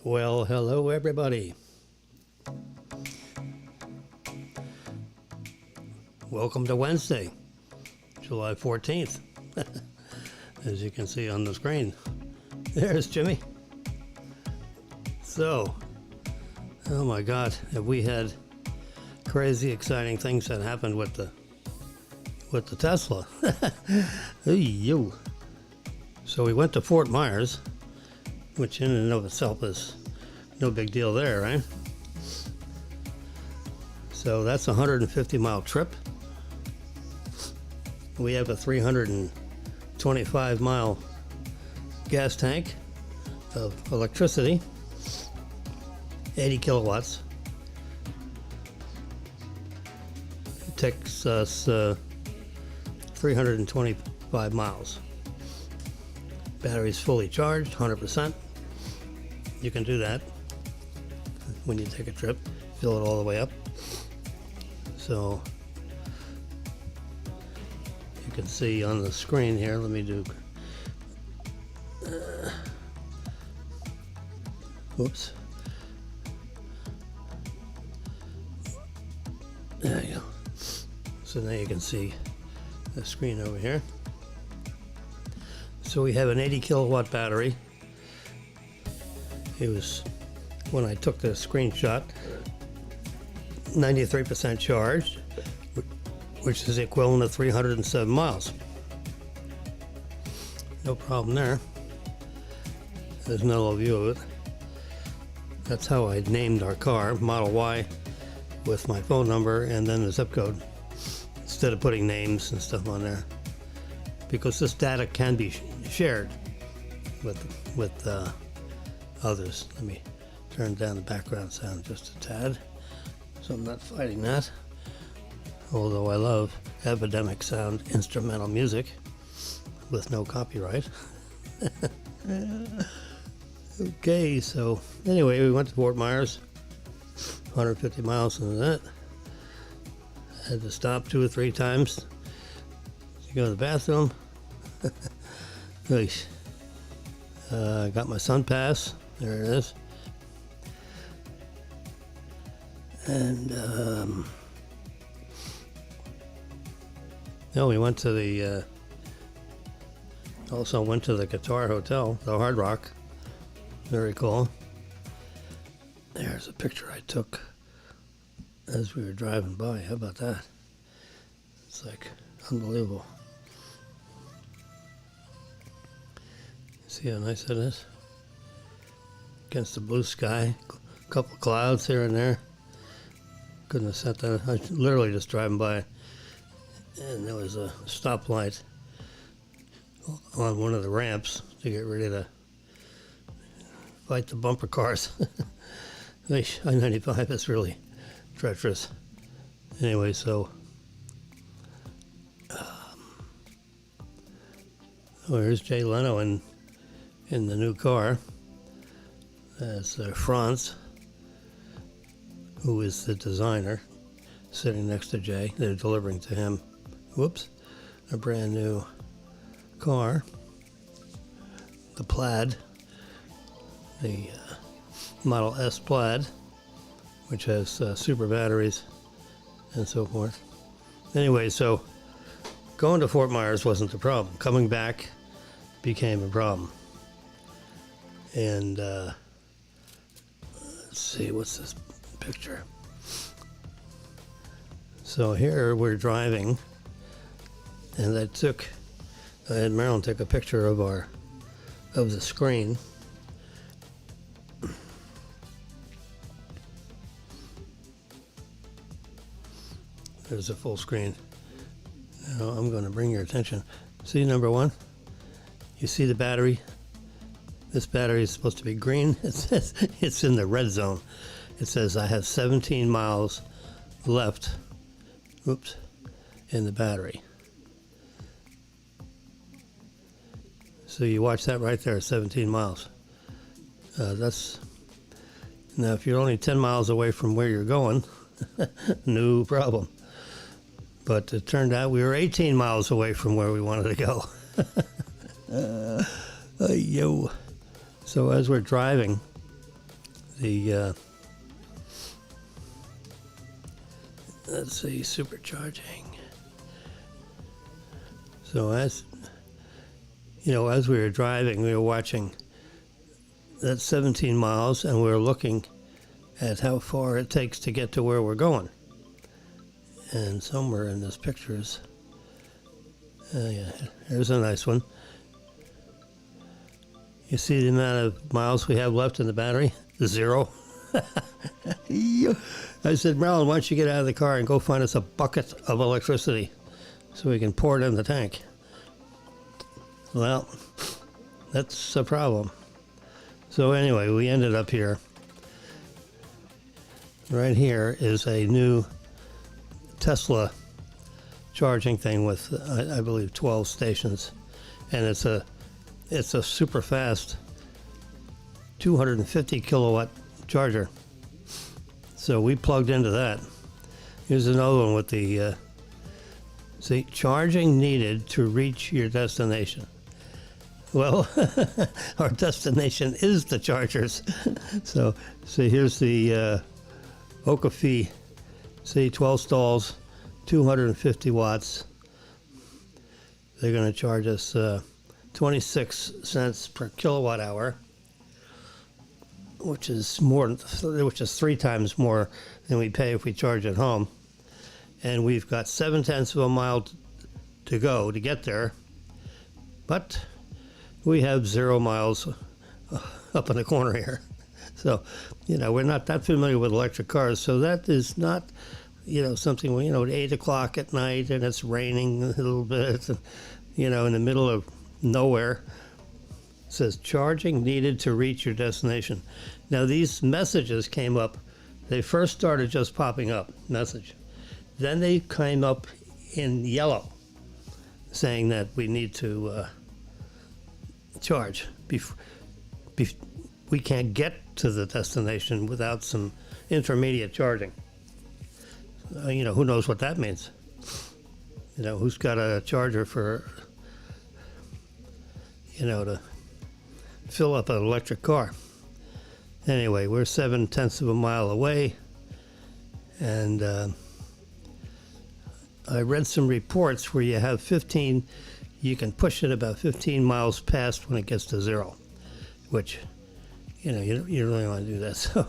Well, hello everybody. Welcome to Wednesday, July 14th. As you can see on the screen, there's Jimmy. So, oh my God, have we had crazy exciting things that happened with the Tesla. Hey, yo. So we went to Fort Myers, which in and of itself is no big deal there, right? So that's a 150-mile trip. We have a 325-mile gas tank of electricity, 80 kilowatts. It takes us 325 miles. Battery's fully charged, 100%. You can do that when you take a trip, fill it all the way up. So you can see on the screen here, let me do, whoops. There you go. So now you can see the screen over here. So we have an 80 kilowatt battery. It was, when I took the screenshot, 93% charged, which is equivalent to 307 miles. No problem there. There's no view of it. That's how I named our car, Model Y, with my phone number and then the zip code, instead of putting names and stuff on there. Because this data can be shared with others. Let me turn down the background sound just a tad, so I'm not fighting that. Although I love epidemic sound instrumental music with no copyright. Okay, so anyway, we went to Fort Myers, 150 miles into that. Had to stop 2 or 3 times to go to the bathroom. Nice. Got my sun pass. There it is. And we went to the also went to the Guitar Hotel, the Hard Rock. Very cool. There's a picture I took as we were driving by. How about that? It's like unbelievable. See how nice it is? Against the blue sky, a couple clouds here and there. Couldn't have set that. I was literally just driving by, and there was a stoplight on one of the ramps to get ready to fight the bumper cars. I-95 is really treacherous. Anyway, so here's Jay Leno in the new car. That's Franz, who is the designer, sitting next to Jay. They're delivering to him, whoops, a brand new car, the Plaid, the Model S Plaid, which has super batteries and so forth. Anyway, so going to Fort Myers wasn't the problem. Coming back became a problem. And let's see, what's this picture? So here we're driving, and I had Marilyn take a picture of the screen. There's a full screen. Now I'm going to bring your attention. See number 1? You see the battery? This battery is supposed to be green. It says it's in the red zone. It says I have 17 miles left, oops, in the battery. So you watch that right there, 17 miles. Now if you're only 10 miles away from where you're going, no problem. But it turned out we were 18 miles away from where we wanted to go. Yo. So as we're driving, the let's see, supercharging. So as we were driving, we were watching that 17 miles, and we were looking at how far it takes to get to where we're going. And somewhere in this pictures, yeah, here's a nice one. You see the amount of miles we have left in the battery? 0. I said, Marilyn, why don't you get out of the car and go find us a bucket of electricity so we can pour it in the tank. Well, that's a problem. So anyway, we ended up here. Right here is a new Tesla charging thing with, I believe, 12 stations. And it's a super fast 250 kilowatt charger. So we plugged into that. Here's another one with the, see, charging needed to reach your destination. Well, our destination is the chargers. So here's the Boca. See, 12 stalls, 250 watts. They're going to charge us 26 cents per kilowatt hour, which is 3 times more than we pay if we charge at home. And we've got 0.7 of a mile to go to get there, but we have 0 miles up in the corner here. So, we're not that familiar with electric cars, so that is not, something, at 8 o'clock at night and it's raining a little bit, and, in the middle of nowhere. It says charging needed to reach your destination. Now these messages came up. They first started just popping up, message. Then they came up in yellow, saying that we need to charge. We can't get to the destination without some intermediate charging. Who knows what that means? Who's got a charger for, to fill up an electric car. Anyway, we're 0.7 of a mile away, and I read some reports where you have you can push it about 15 miles past when it gets to 0, which, you don't really want to do that. So,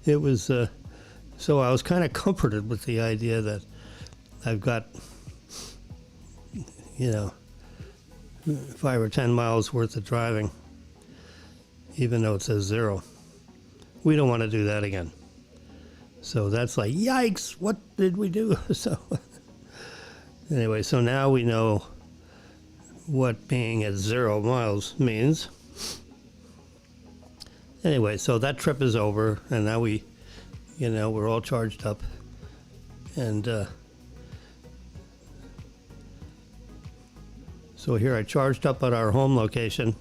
it was, so I was kind of comforted with the idea that I've got, 5 or 10 miles worth of driving, even though it says 0. We don't want to do that again. So that's like, yikes, what did we do? So anyway, so now we know what being at 0 miles means. Anyway, so that trip is over, and now we're all charged up. And so here I charged up at our home location.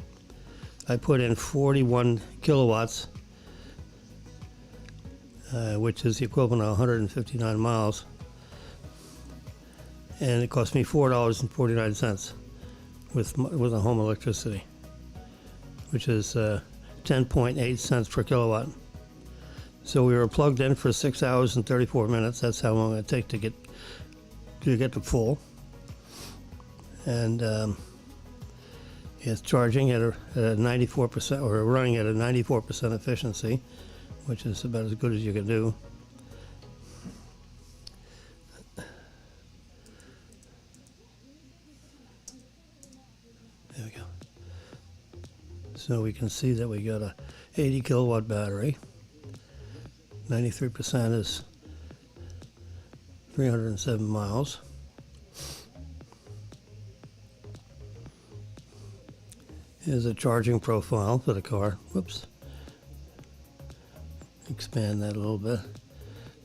I put in 41 kilowatts, which is the equivalent of 159 miles. And it cost me $4.49 with a home electricity, which is 10.8 cents per kilowatt. So we were plugged in for 6 hours and 34 minutes. That's how long it takes to get to full. And it's charging at a 94%, or running at a 94% efficiency, which is about as good as you can do. There we go. So we can see that we got a 80 kilowatt battery. 93% is 307 miles. Here's a charging profile for the car. Whoops. Expand that a little bit.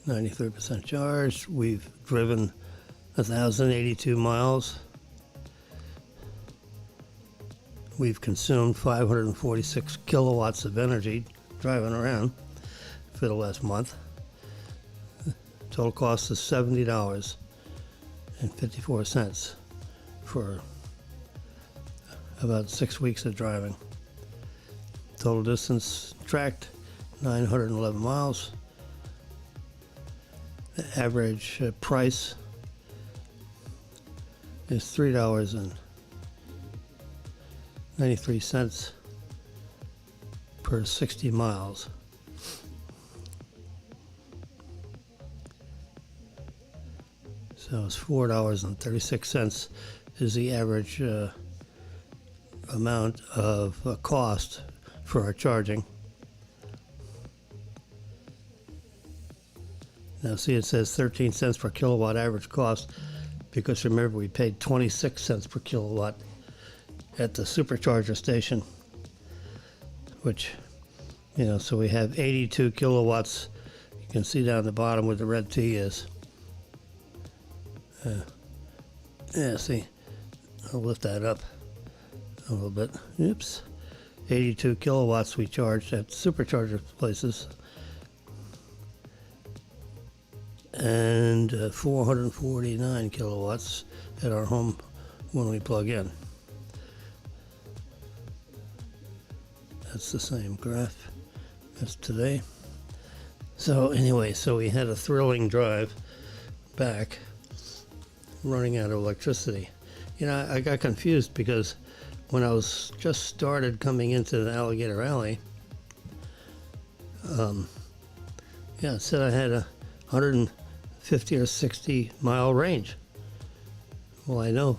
93% charged. We've driven 1,082 miles. We've consumed 546 kilowatts of energy driving around for the last month. Total cost is $70.54 for about 6 weeks of driving. Total distance tracked 911 miles. The average price is $3.93 per 60 miles. So it's $4.36 is the average amount of cost for our charging. Now see, it says 13 cents per kilowatt average cost, because remember we paid 26 cents per kilowatt at the supercharger station, which, you know, so we have 82 kilowatts. You can see down the bottom where the red T is. Yeah, see, I'll lift that up a little bit. Oops. 82 kilowatts we charged at supercharger places, and 449 kilowatts at our home when we plug in. That's the same graph as today. So anyway, so we had a thrilling drive back, running out of electricity. You know, I got confused because when I was just started coming into the Alligator Alley, it said I had a 150 or 60 mile range. Well, I know,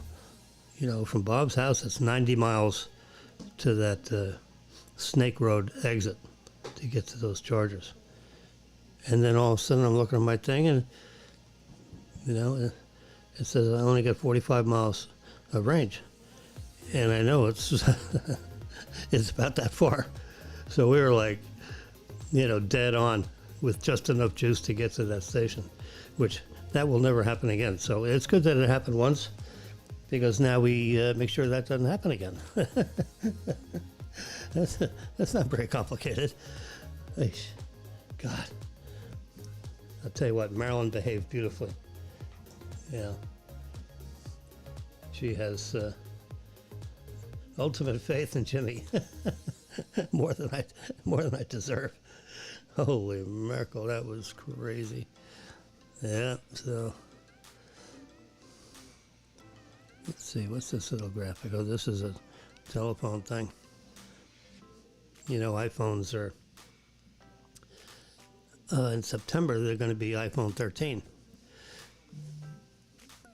you know, from Bob's house, it's 90 miles to that Snake Road exit to get to those chargers. And then all of a sudden I'm looking at my thing and, you know, it says I only got 45 miles of range. And I know it's it's about that far. So we were like, you know, dead on with just enough juice to get to that station, which that will never happen again. So it's good that it happened once, because now we make sure that doesn't happen again. That's not very complicated. Eesh. God. I'll tell you what, Marilyn behaved beautifully. Yeah. She has ultimate faith in JimmY. more than I deserve. Holy mackerel, that was crazy. Yeah, so let's see, what's this little graphic? Oh, this is a telephone thing. You know, iPhones are in September they're going to be iPhone 13.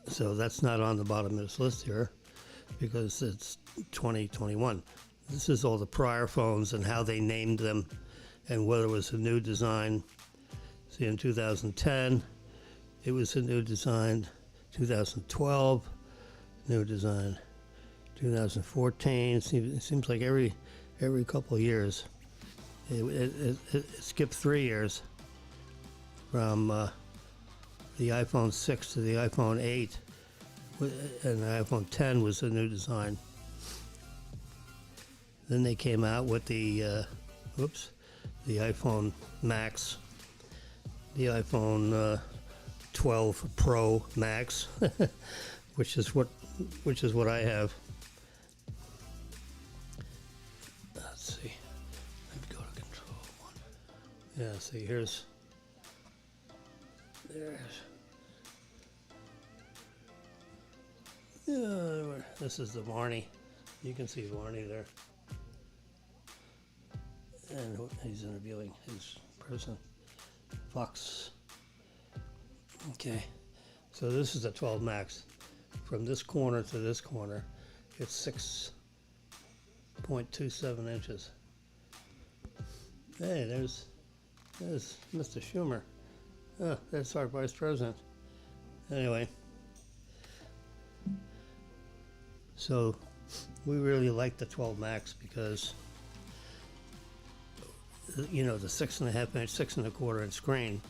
So that's not on the bottom of this list here because it's 2021. This is all the prior phones and how they named them and whether it was a new design. See, in 2010, it was a new design. 2012, new design. 2014, it seems like every couple of years. It skipped 3 years from the iPhone 6 to the iPhone 8, and the iPhone 10 was a new design. Then they came out with the iPhone Max, the iPhone 12 Pro Max, which is what I have. Let's see. Let me go to control one. Yeah, see, there's. This is the Varney. You can see Varney there. And he's interviewing his person, Fox. Okay, so this is a 12 Max. From this corner to this corner, it's 6.27 inches. Hey, there's Mr. Schumer. Oh, that's our vice president. Anyway, so we really like the 12 Max because, you know, the 6.5 inch, 6.25 inch screen, I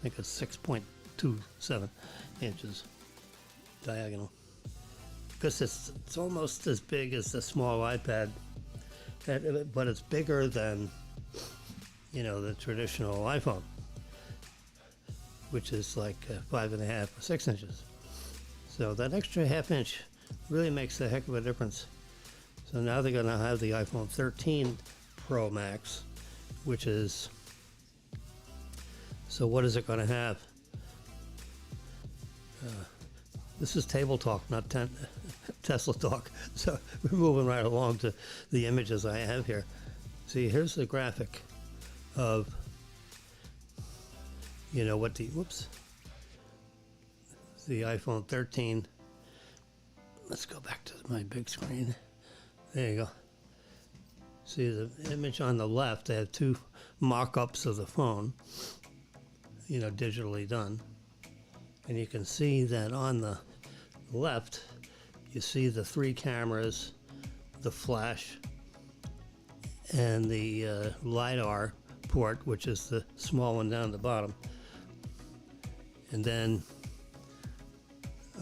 think it's 6.27 inches diagonal. Because it's almost as big as the small iPad, but it's bigger than, you know, the traditional iPhone, which is like 5.5 or 6 inches. So that extra half inch really makes a heck of a difference. So now they're going to have the iPhone 13 Pro Max, which is, so what is it going to have? This is table talk, not Tesla talk. So we're moving right along to the images I have here. See, here's the graphic of, you know, what the, whoops, the iPhone 13. Let's go back to my big screen. There you go. See the image on the left, they have two mock-ups of the phone, you know, digitally done. And you can see that on the left, you see the three cameras, the flash, and the LiDAR port, which is the small one down the bottom. And then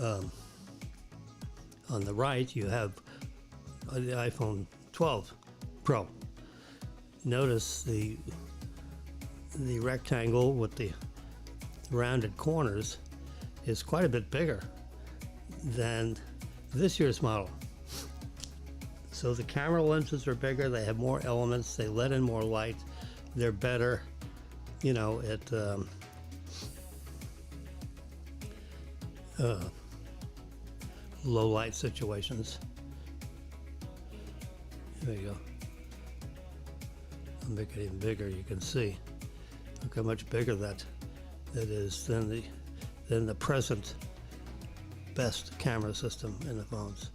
on the right, you have the iPhone 12 Pro. Notice the rectangle with the rounded corners is quite a bit bigger than this year's model. So the camera lenses are bigger, they have more elements, they let in more light, they're better, you know, at low light situations. There you go. I'll make it even bigger, you can see. Look how much bigger that is than the present best camera system in the phones.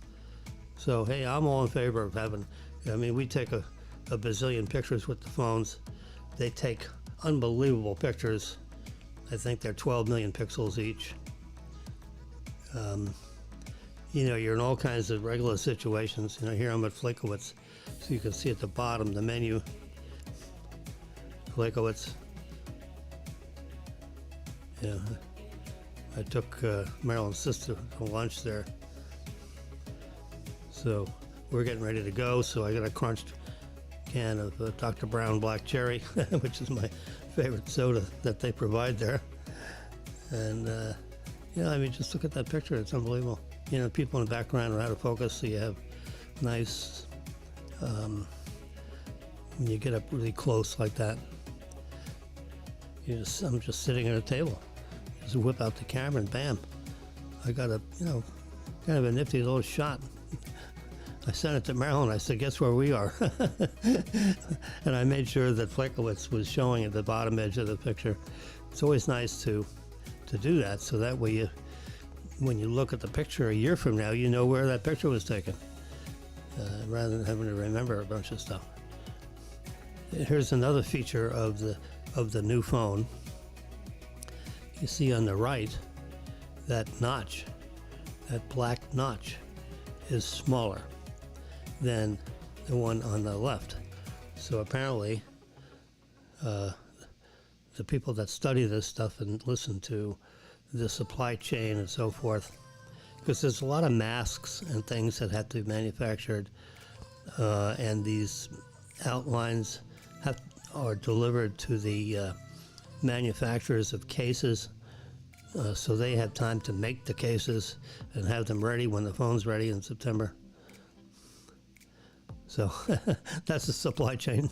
So hey, I'm all in favor of having, I mean, we take a bazillion pictures with the phones. They take unbelievable pictures. I think they're 12 million pixels each. You know, you're in all kinds of regular situations. You know, here I'm at Flakowitz, so you can see at the bottom the menu. Flakowitz. Yeah, I took Marilyn's sister to lunch there. So we're getting ready to go, so I got a crunched can of Dr. Brown Black Cherry, which is my favorite soda that they provide there. And, yeah, I mean, just look at that picture. It's unbelievable. You know, people in the background are out of focus, so you have nice, when you get up really close like that, I'm just sitting at a table. Just whip out the camera and bam. I got a, you know, kind of a nifty little shot. I sent it to Marilyn. I said, guess where we are? And I made sure that Flakowitz was showing at the bottom edge of the picture. It's always nice to do that, so that way you, when you look at the picture a year from now, you know where that picture was taken, rather than having to remember a bunch of stuff. Here's another feature of the new phone. You see on the right, that notch, that black notch, is smaller than the one on the left. So apparently, the people that study this stuff and listen to the supply chain and so forth, because there's a lot of masks and things that have to be manufactured, and these outlines are delivered to the manufacturers of cases, so they have time to make the cases and have them ready when the phone's ready in September. So that's the supply chain.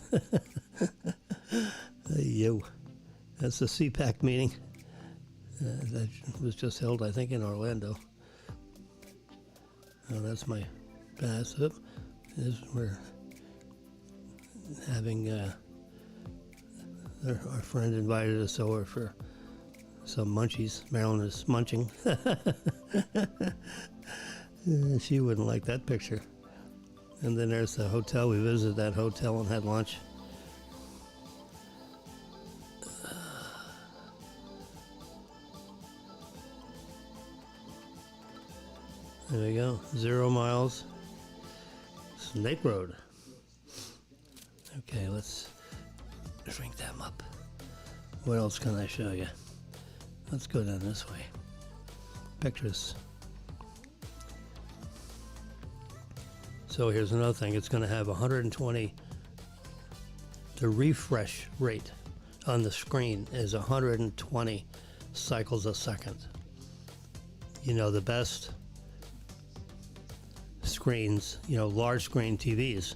That's the CPAC meeting that was just held, I think, in Orlando. Oh, that's my pass. We're having our friend invited us over for some munchies. Marilyn is munching. She wouldn't like that picture. And then there's the hotel. We visited that hotel and had lunch. There we go. 0 miles. Snake Road. Okay, let's shrink them up. What else can I show you? Let's go down this way. Pictures. So here's another thing. It's going to have 120. The refresh rate on the screen is 120 cycles a second. You know, the best screens, you know, large screen TVs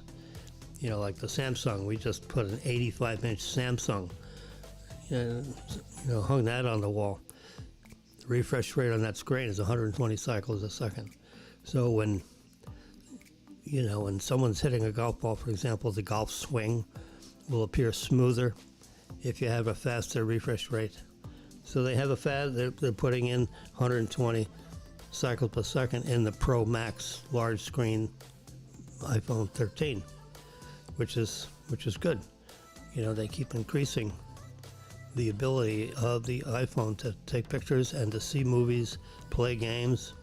like the Samsung. We just put an 85-inch Samsung, and hung that on the wall. The refresh rate on that screen is 120 cycles a second. So when someone's hitting a golf ball, for example, the golf swing will appear smoother if you have a faster refresh rate. So they have they're putting in 120 cycles per second in the Pro Max large screen iPhone 13, which is good. They keep increasing the ability of the iPhone to take pictures and to see movies, play games.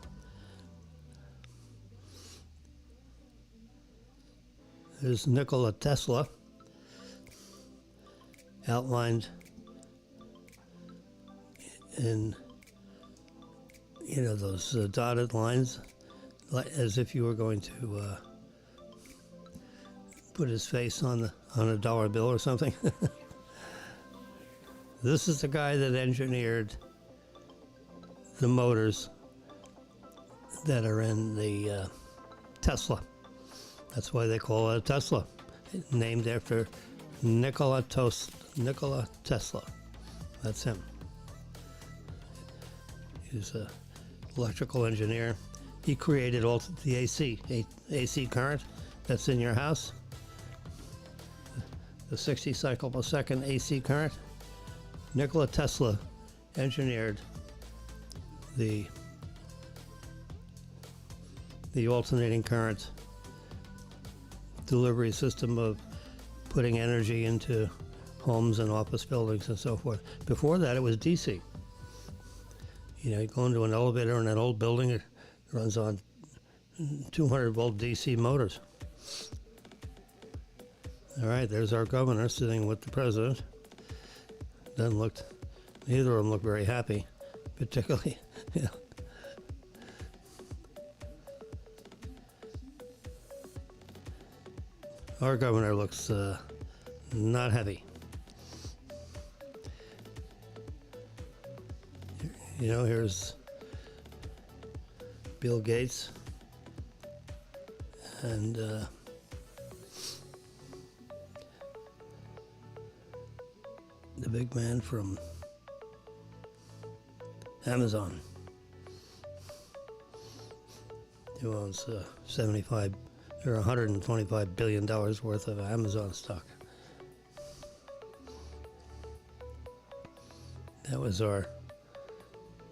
There's Nikola Tesla, outlined in those dotted lines, as if you were going to put his face on a dollar bill or something. This is the guy that engineered the motors that are in the Tesla. That's why they call it a Tesla, named after Nikola Tesla. That's him. He's an electrical engineer. He created all the AC current that's in your house. The 60 cycle per second AC current. Nikola Tesla engineered the alternating current delivery system of putting energy into homes and office buildings and so forth. Before that, it was DC. You go into an elevator in an old building, it runs on 200 volt DC motors. All right, there's our governor sitting with the president. Neither of them look very happy, particularly. Our governor looks not happy. Here's Bill Gates and the big man from Amazon, who owns $125 billion worth of Amazon stock. That was our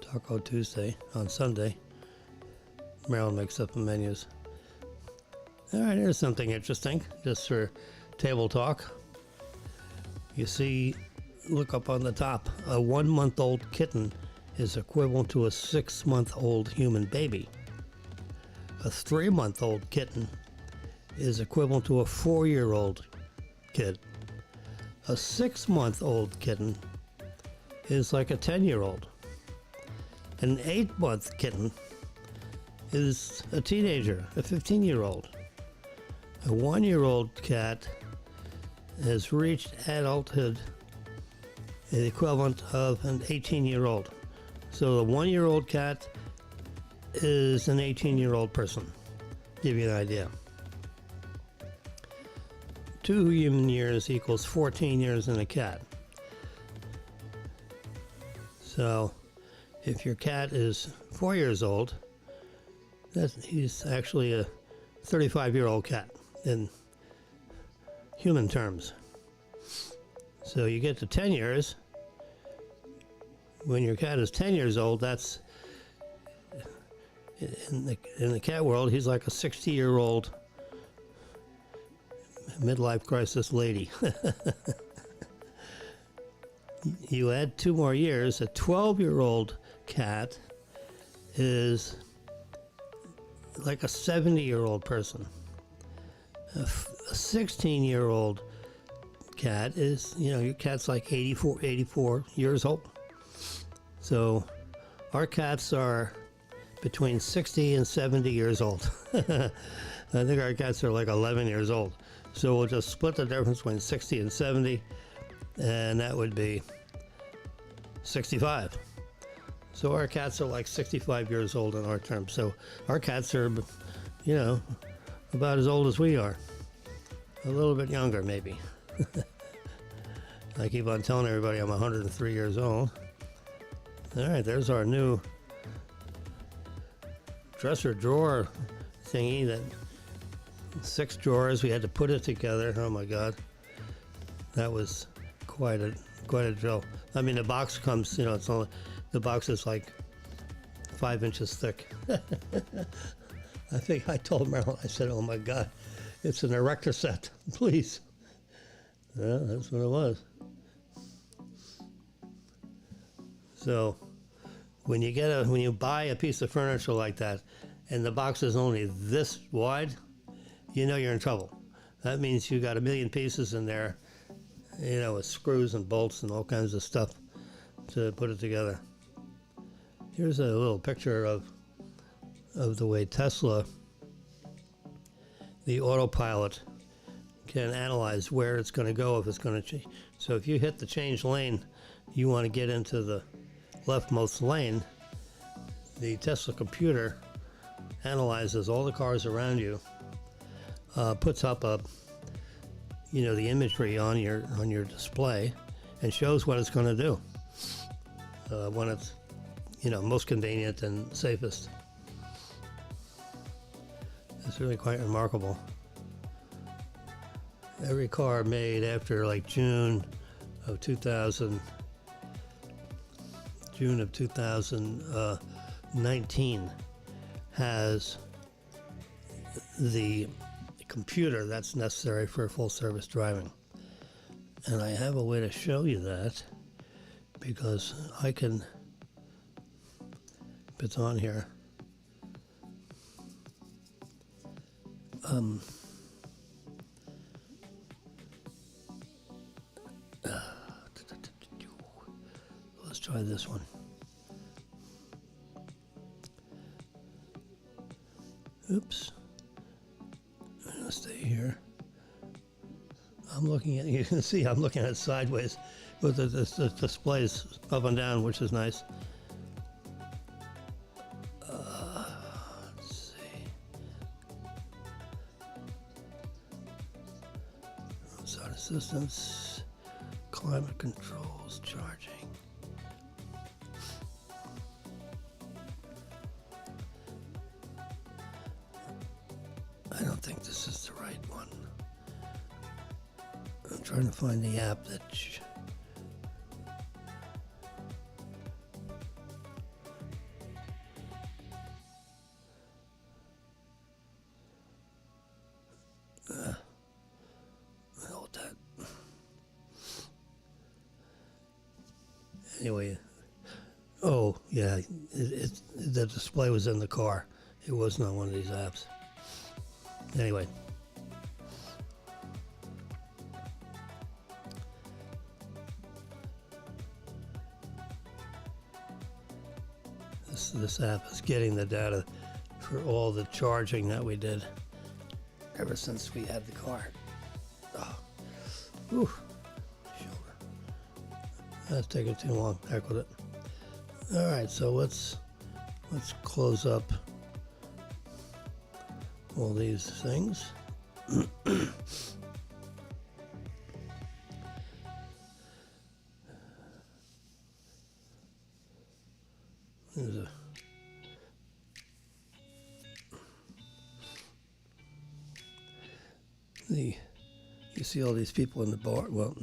Taco Tuesday. On Sunday, Marilyn makes up the menus. All right, here's something interesting, just for table talk. You see, look up on the top, a 1-month-old kitten is equivalent to a 6-month-old human baby. A 3-month-old kitten is equivalent to a 4-year-old kid. A 6-month-old kitten is like a 10-year-old. An 8-month kitten is a teenager, a 15-year-old. A 1-year-old cat has reached adulthood, the equivalent of an 18-year-old. So the 1-year-old cat is an 18-year-old person. Give you an idea. 2 human years equals 14 years in a cat. So if your cat is 4 years old, he's actually a 35-year-old cat in human terms. So you get to 10 years. When your cat is 10 years old, that's in the cat world, he's like a 60-year-old midlife crisis lady. You add 2 more years, a 12-year-old cat is like a 70-year-old person. A 16-year-old cat is, your cat's like 84 years old. So our cats are between 60 and 70 years old. I think our cats are like 11 years old. So we'll just split the difference between 60 and 70, and that would be 65. So our cats are like 65 years old in our terms. So our cats are, about as old as we are. a little bit younger, maybe. I keep on telling everybody I'm 103 years old. All right, there's our new dresser drawer thingy. That 6 drawers. We had to put it together. Oh my God, that was quite a drill. I mean, the box comes, it's only, the box is like 5 inches thick. I think I told Marilyn, I said, "Oh my God, it's an erector set, please." Yeah, that's what it was. So when you buy a piece of furniture like that, and the box is only this wide, you're in trouble. That means you got a million pieces in there, with screws and bolts and all kinds of stuff to put it together. Here's a little picture of the way Tesla, the autopilot, can analyze where it's going to go if it's going to change. So if you hit the change lane, you want to get into the leftmost lane, the Tesla computer analyzes all the cars around you, puts up the imagery on your display, and shows what it's going to do when it's most convenient and safest. It's really quite remarkable. Every car made after like June of 2019 has the computer that's necessary for full service driving. And I have a way to show you that, because I can, if it's on here, let's try this one. Oops. I'm going to stay here. I'm looking at, you can see I'm looking at it sideways with the displays up and down, which is nice. Let's see. Roadside assistance, climate controls, charging. I don't think this is the right one. I'm trying to find the app that hold that. Anyway, oh yeah, the display was in the car. It wasn't on one of these apps. Anyway, this app is getting the data for all the charging that we did ever since we had the car. Oh, whew, shoulder. That's taking too long. Heck with it. All right, so let's close up all these things. There's you see all these people in the bar. Well,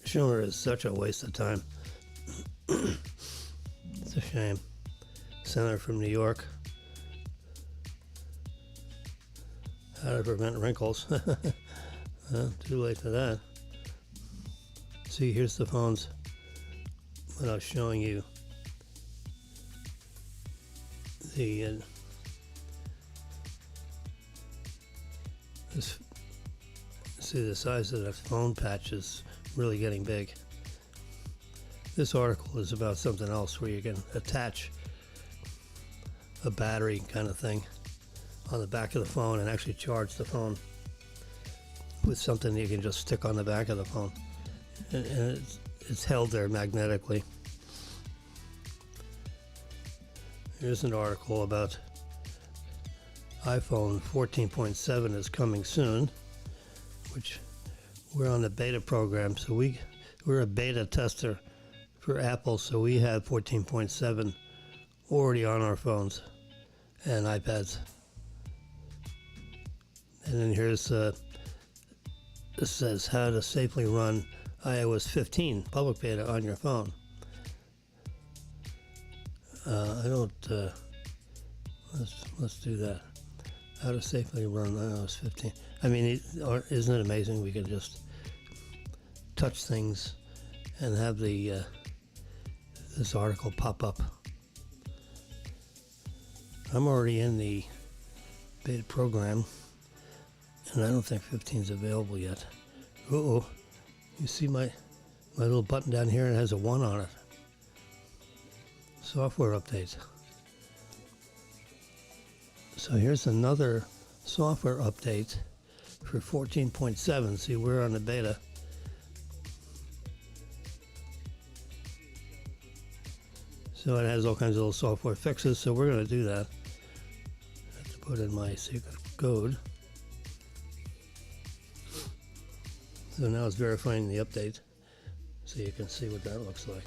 Schumer is such a waste of time. It's a shame. Senator from New York. How to prevent wrinkles. Well, too late for that. See, here's the phones when I was showing you the see the size of the phone patch is really getting big. This article is about something else where you can attach a battery kind of thing on the back of the phone and actually charge the phone with something you can just stick on the back of the phone, and it's held there magnetically. Here's an article about iPhone 14.7 is coming soon, which we're on the beta program, so we're a beta tester for Apple, so we have 14.7 already on our phones and iPads. And then here's this says how to safely run iOS 15 public beta on your phone. I don't. Let's do that. How to safely run iOS 15. I mean, isn't it amazing? We can just touch things and have the this article pop up. I'm already in the beta program, and I don't think 15 is available yet. Uh-oh. You see my little button down here, and it has a 1 on it. Software updates. So here's another software update for 14.7. See, we're on the beta. So it has all kinds of little software fixes, so we're going to do that. I have to put in my secret code. So now it's verifying the update, so you can see what that looks like.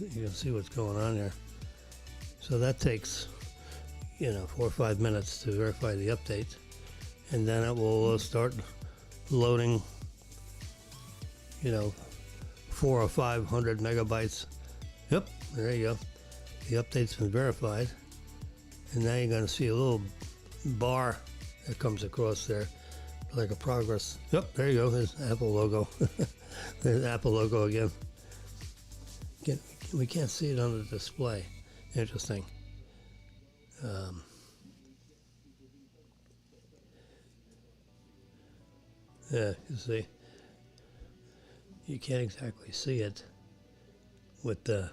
You can see what's going on there. So that takes, 4 or 5 minutes to verify the update, and then it will start loading, 400 or 500 megabytes. Yep, there you go. The update's been verified, and now you're going to see a little bar that comes across there, like a progress. Yep, there you go. There's Apple logo. There's Apple logo again. We can't see it on the display. Interesting. Yeah, you see. You can't exactly see it with the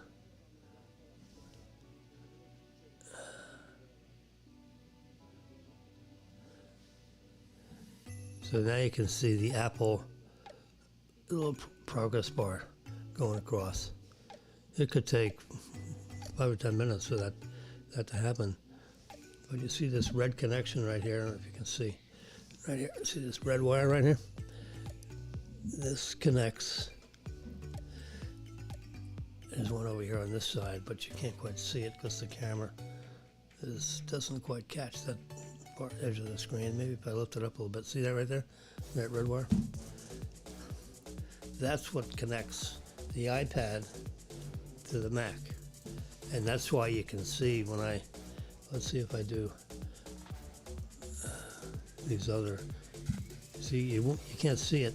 so now you can see the Apple little progress bar going across. It could take 5 or 10 minutes for that to happen. But you see this red connection right here. I don't know if you can see. Right here. See this red wire right here? This connects. There's one over here on this side, but you can't quite see it because the camera doesn't quite catch that edge of the screen. Maybe if I lift it up a little bit. See that right there? That red wire? That's what connects the iPad to the Mac, and that's why you can see when let's see if I do these other. See, you can't see it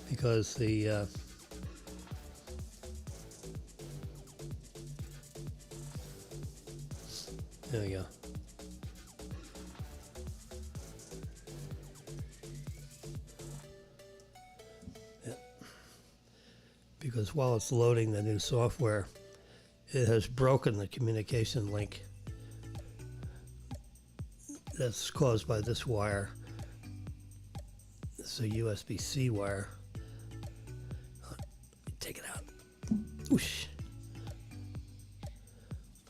because the there we go. Because while it's loading the new software, it has broken the communication link that's caused by this wire. It's a USB-C wire. Take it out. Whoosh.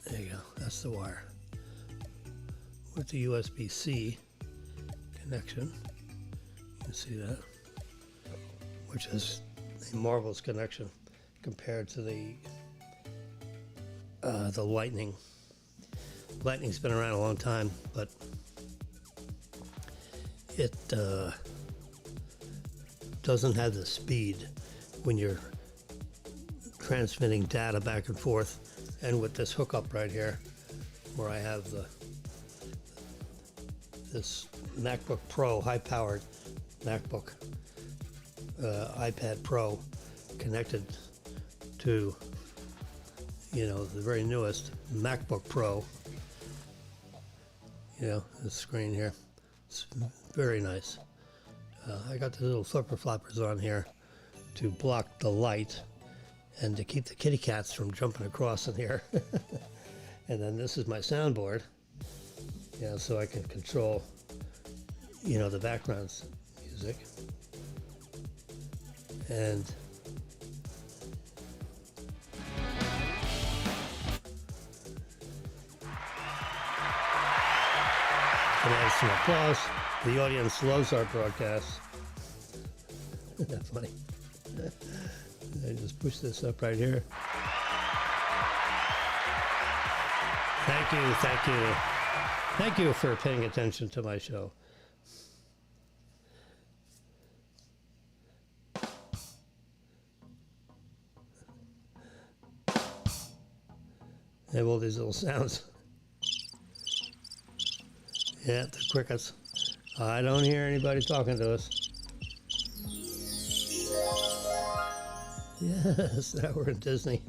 There you go. That's the wire. With the USB-C connection, you can see that, which is a marvelous connection compared to the Lightning. Lightning's been around a long time, but it doesn't have the speed when you're transmitting data back and forth. And with this hookup right here, where I have this MacBook Pro, high-powered MacBook, iPad Pro connected to the very newest MacBook Pro, the screen here. It's very nice. I got the little flipper floppers on here to block the light and to keep the kitty cats from jumping across in here. And then this is my soundboard, so I can control the background music. And can add some applause. The audience loves our broadcasts. Isn't that funny? I just push this up right here. Thank you, thank you. Thank you for paying attention to my show. They have all these little sounds. Yeah, the crickets. I don't hear anybody talking to us. Yes, now we're in Disney.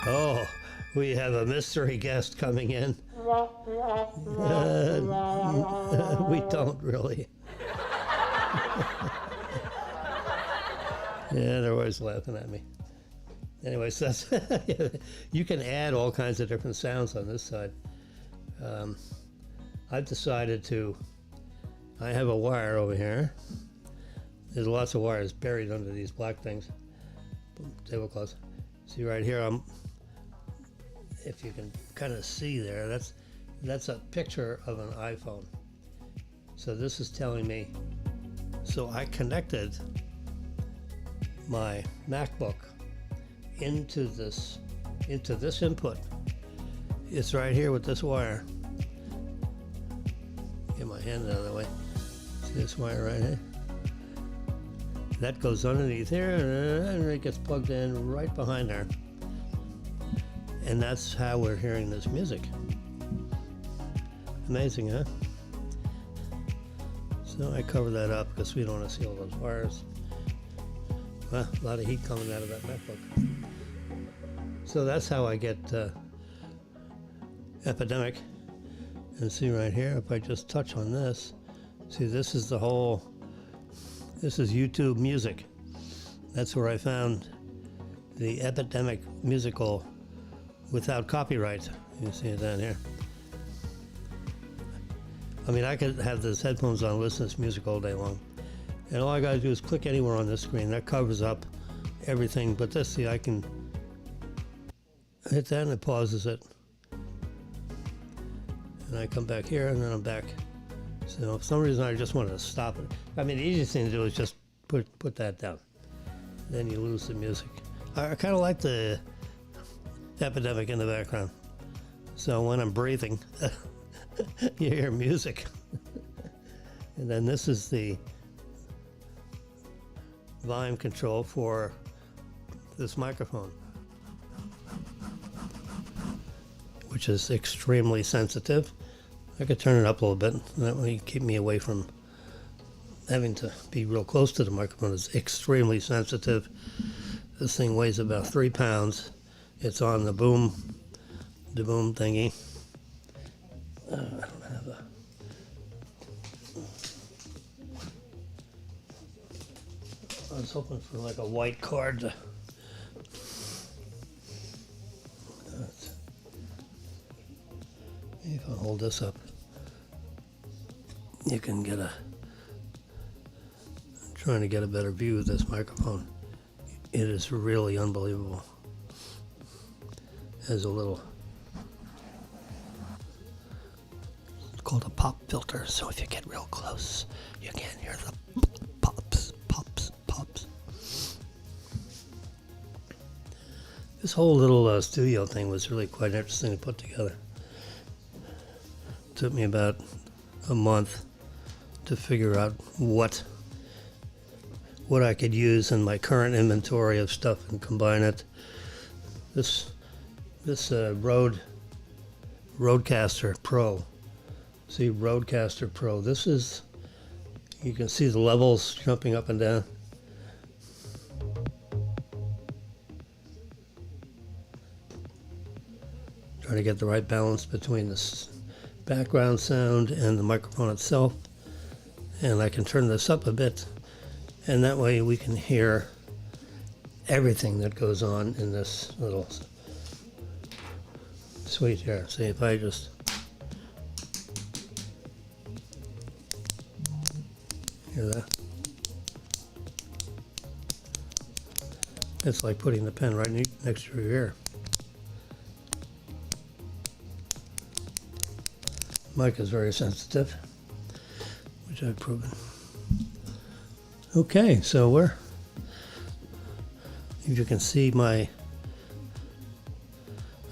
Oh, we have a mystery guest coming in. We don't really. Yeah, they're always laughing at me. Anyway, so that's you can add all kinds of different sounds on this side. I've decided to, I have a wire over here. There's lots of wires buried under these black things, tablecloths. See right here, if you can kind of see there, that's a picture of an iPhone. So this is telling me, so I connected my MacBook into this input. It's right here with this wire. Get my hand out of the way. See this wire right here? That goes underneath here and it gets plugged in right behind there. And that's how we're hearing this music. Amazing, huh? So I cover that up because we don't want to see all those wires. Well, a lot of heat coming out of that MacBook. So that's how I get Epidemic. And see right here, if I just touch on this, see this is this is YouTube Music. That's where I found the Epidemic musical without copyright. You see it down here. I mean, I could have those headphones on, listen to this music all day long. And all I gotta do is click anywhere on this screen. That covers up everything but this. See, I can hit that and it pauses it. And I come back here and then I'm back. So for some reason I just wanted to stop it. I mean, the easiest thing to do is just put that down. Then you lose the music. I kind of like the Epidemic in the background. So when I'm breathing, you hear music. And then this is the volume control for this microphone, which is extremely sensitive. I could turn it up a little bit, and that way keep me away from having to be real close to the microphone. It's extremely sensitive. This thing weighs about 3 pounds. It's on the boom thingy. I don't have a... I was hoping for like a white card to... Maybe if I hold this up, you can get I'm trying to get a better view of this microphone. It is really unbelievable. There's a little, it's called a pop filter, so if you get real close, you can hear the pops. This whole little studio thing was really quite interesting to put together. It took me about a month to figure out what I could use in my current inventory of stuff and combine it. This Rodecaster Pro. See, Rodecaster Pro. This is, you can see the levels jumping up and down. Trying to get the right balance between this background sound and the microphone itself. And I can turn this up a bit, and that way we can hear everything that goes on in this little suite here. See, if I just hear that, it's like putting the pen right next to your ear. mic is very sensitive, which I've proven. Okay, so if you can see, my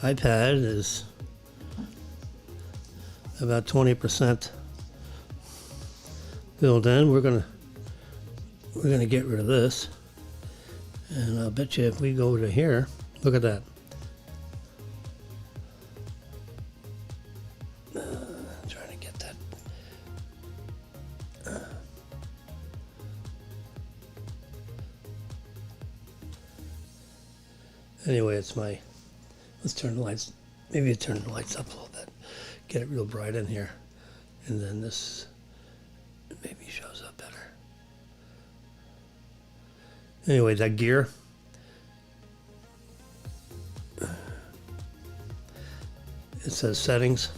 iPad is about 20% filled in. We're gonna get rid of this, and I'll bet you if we go to here, look at that. Trying to get that. Anyway, it's my. Let's turn the lights. Maybe turn the lights up a little bit. Get it real bright in here, and then this maybe shows up better. Anyway, that gear. It says settings.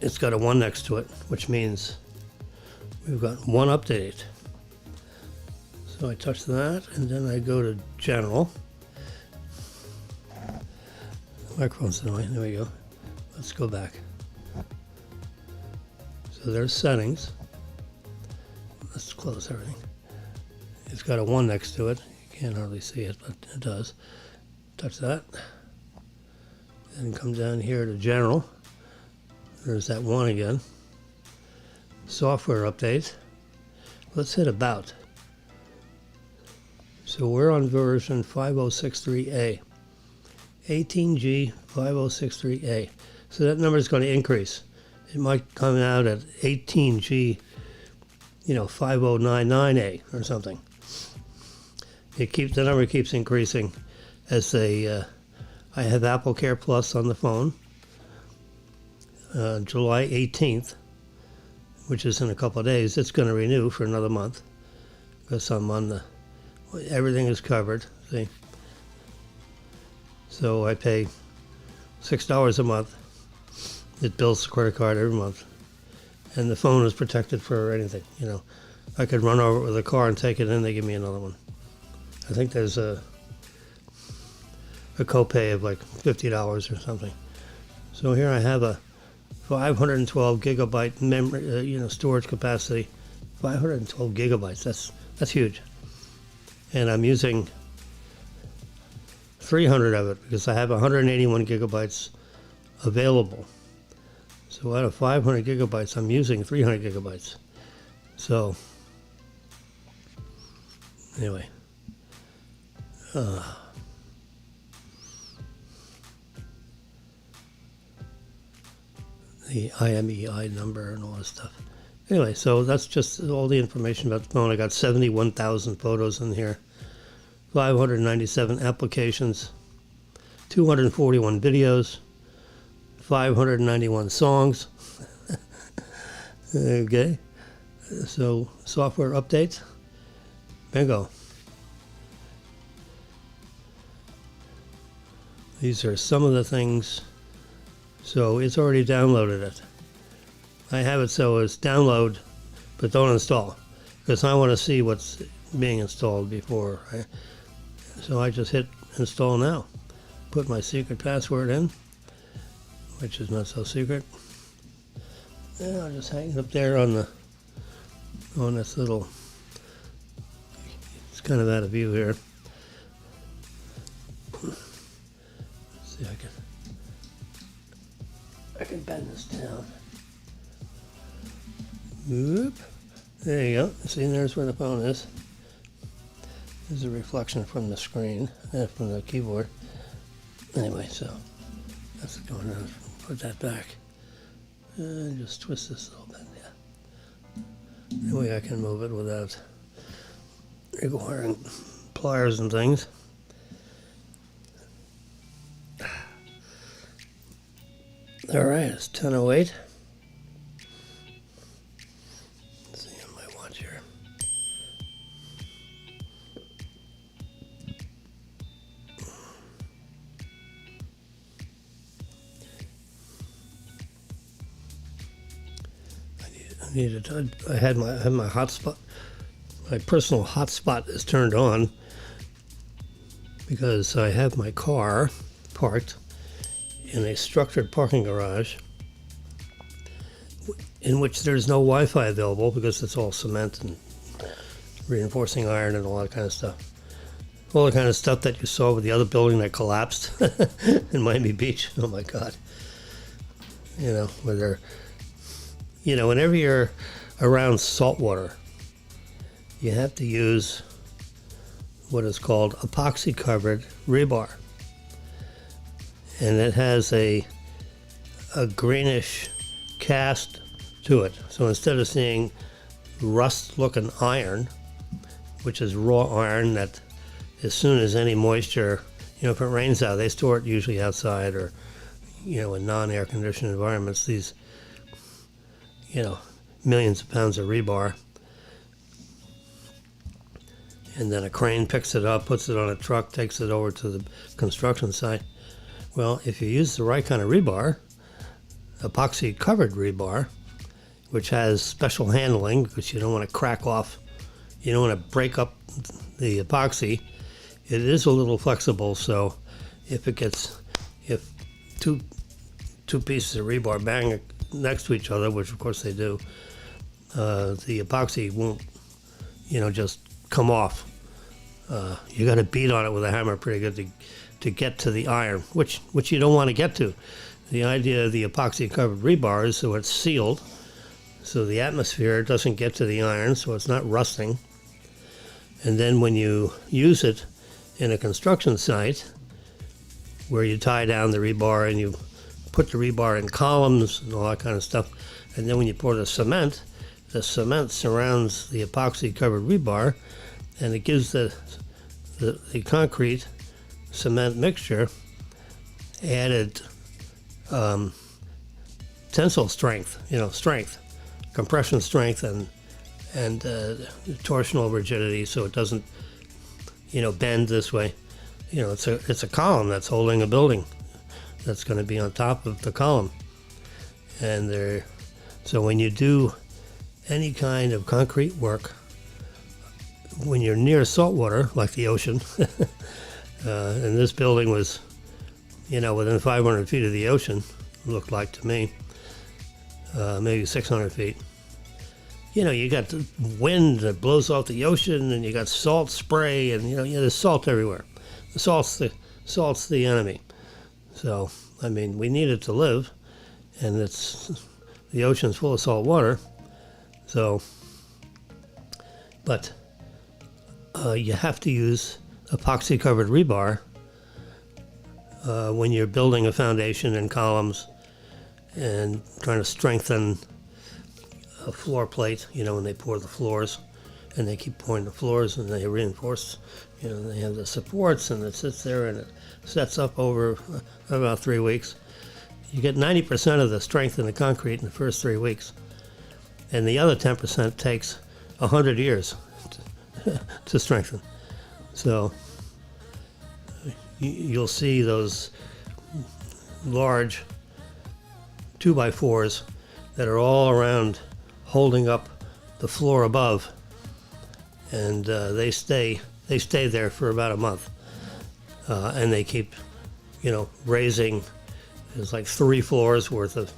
It's got a 1 next to it, which means we've got one update. So I touch that, and then I go to General. The microphone's annoying. There we go. Let's go back. So there's settings. Let's close everything. It's got a 1 next to it. You can't hardly see it, but it does. Touch that. Then come down here to General. There's that 1 again. Software update. Let's hit About. So we're on version 5063A. 18G 5063A. So that number is going to increase. It might come out at 18G, 5099A or something. The number keeps increasing as I have Apple Care Plus on the phone. July 18th, which is in a couple of days, it's going to renew for another month because I'm on everything is covered, see? So I pay $6 a month. It bills the credit card every month. And the phone is protected for anything, I could run over it with a car and take it in, they give me another one. I think there's a copay of like $50 or something. So here I have a 512 gigabyte memory, storage capacity. 512 gigabytes, that's huge. And I'm using 300 of it because I have 181 gigabytes available. So out of 500 gigabytes, I'm using 300 gigabytes. So, anyway. The IMEI number and all this stuff. Anyway, so that's just all the information about the phone. I got 71,000 photos in here, 597 applications, 241 videos, 591 songs. Okay, so software updates. Bingo. These are some of the things. So it's already downloaded it. I have it so it's download, but don't install, because I want to see what's being installed before. So I just hit install now. Put my secret password in, which is not so secret. And I'll just hang it up there on this little. It's kind of out of view here. Let's see if I can bend this down. Whoop. There you go. See, there's where the phone is. There's a reflection from the screen, from the keyboard. Anyway, so that's going on. Put that back. And just twist this a little bit, yeah. That way I can move it without requiring pliers and things. All right, it's 10:08. Let's see on my watch here. I had my hotspot. My personal hotspot is turned on, because I have my car parked in a structured parking garage in which there's no Wi-Fi available because it's all cement and reinforcing iron and all that kind of stuff. All the kind of stuff that you saw with the other building that collapsed in Miami Beach. Oh my God. You know, where they're, you know, whenever you're around salt water, you have to use what is called epoxy covered rebar. And it has a greenish cast to it. So instead of seeing rust looking iron, which is raw iron that as soon as any moisture, you know, if it rains out, they store it usually outside or, you know, in non-air conditioned environments, these, you know, millions of pounds of rebar. And then a crane picks it up, puts it on a truck, takes it over to the construction site. Well, if you use the right kind of rebar, epoxy covered rebar, which has special handling because you don't want to crack off, you don't want to break up the epoxy, it is a little flexible, so if two pieces of rebar bang next to each other, which of course they do, the epoxy won't, you know, just come off. You got to beat on it with a hammer pretty good to get to the iron, which you don't want to get to. The idea of the epoxy covered rebar is so it's sealed, so the atmosphere doesn't get to the iron, so it's not rusting. And then when you use it in a construction site where you tie down the rebar and you put the rebar in columns and all that kind of stuff, and then when you pour the cement surrounds the epoxy covered rebar and it gives the concrete cement mixture added tensile strength, you know, compression strength and torsional rigidity, so it doesn't, you know, bend this way. You know, it's a column that's holding a building that's going to be on top of the column. And so when you do any kind of concrete work, when you're near salt water, like the ocean, and this building was, you know, within 500 feet of the ocean, looked like to me, maybe 600 feet. You know, you got the wind that blows off the ocean, and you got salt spray, and you know, there's salt everywhere. The salt's the enemy. So, I mean, we need it to live, and the ocean's full of salt water. So, but you have to use epoxy-covered rebar when you're building a foundation and columns and trying to strengthen a floor plate, you know, when they pour the floors, and they keep pouring the floors and they reinforce, you know, they have the supports and it sits there and it sets up over about 3 weeks. You get 90% of the strength in the concrete in the first 3 weeks, and the other 10% takes 100 years to strengthen. So you'll see those large 2x4s that are all around holding up the floor above, and they stay there for about a month, and they keep, you know, raising. There's like 3 floors worth of,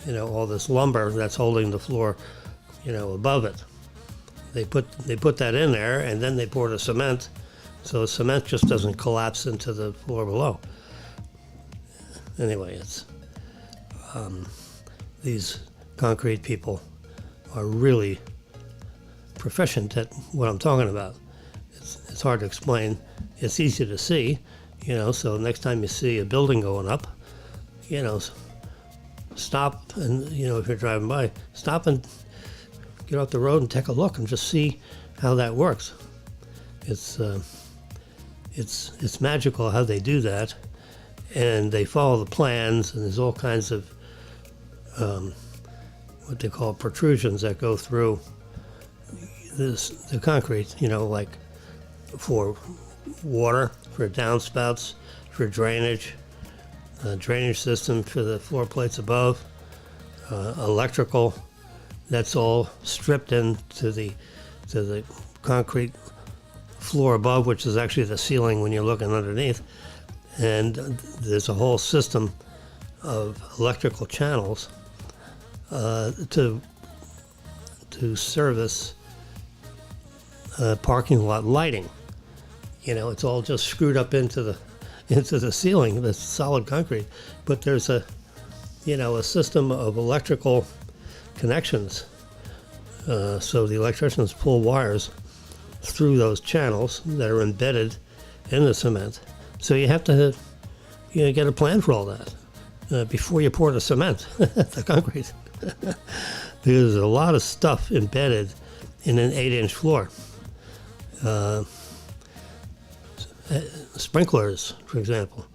you know, all this lumber that's holding the floor, you know, above it. They put that in there, and then they pour the cement, so the cement just doesn't collapse into the floor below. Anyway, it's these concrete people are really proficient at what I'm talking about. It's hard to explain. It's easy to see, you know, so next time you see a building going up, you know, stop and, you know, if you're driving by, stop and get off the road and take a look and just see how that works. It's magical how they do that, and they follow the plans, and there's all kinds of what they call protrusions that go through the concrete, you know, like for water, for downspouts, for drainage, drainage system for the floor plates above, electrical. That's all stripped into the concrete floor above, which is actually the ceiling when you're looking underneath. And there's a whole system of electrical channels to service parking lot lighting. It's all just screwed up into the ceiling. It's solid concrete, but there's a system of electrical connections. So the electricians pull wires through those channels that are embedded in the cement. So you have to get a plan for all that before you pour the cement, the concrete. There's a lot of stuff embedded in an 8-inch floor. Sprinklers, for example,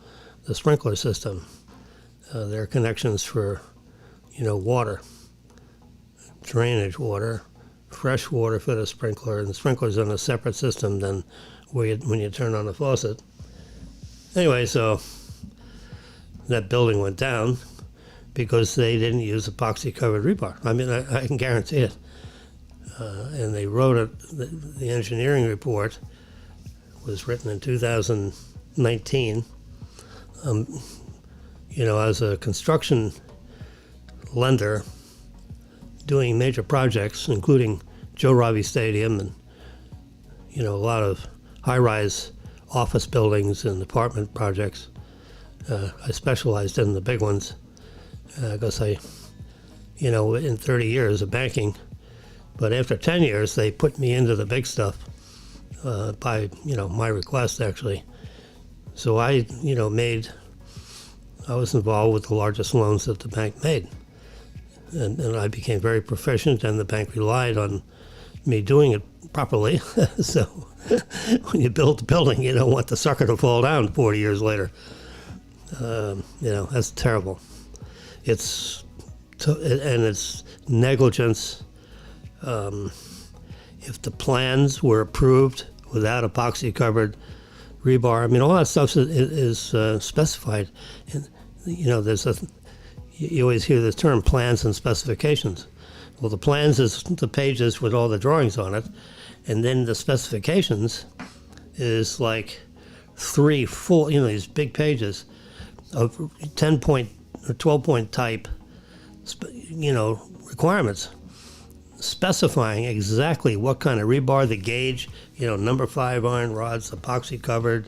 the sprinkler system. There are connections for, water, drainage water, fresh water for the sprinkler, and the sprinkler's on a separate system than when you turn on the faucet. Anyway, so that building went down because they didn't use epoxy-covered rebar. I mean, I can guarantee it. And they wrote it, the engineering report was written in 2019. As a construction lender doing major projects, including Joe Robbie Stadium and, a lot of high-rise office buildings and apartment projects. I specialized in the big ones because in 30 years of banking, but after 10 years, they put me into the big stuff by, my request, actually. So I was involved with the largest loans that the bank made. And I became very proficient, and the bank relied on me doing it properly. So when you build the building, you don't want the sucker to fall down 40 years later. That's terrible. It's negligence. If the plans were approved without epoxy-covered rebar, I mean, all that stuff is specified. And, you always hear the term plans and specifications. Well, the plans is the pages with all the drawings on it, and then the specifications is like 3 full, these big pages of 10-point or 12-point type, requirements, specifying exactly what kind of rebar, the gauge, number 5 iron rods, epoxy covered,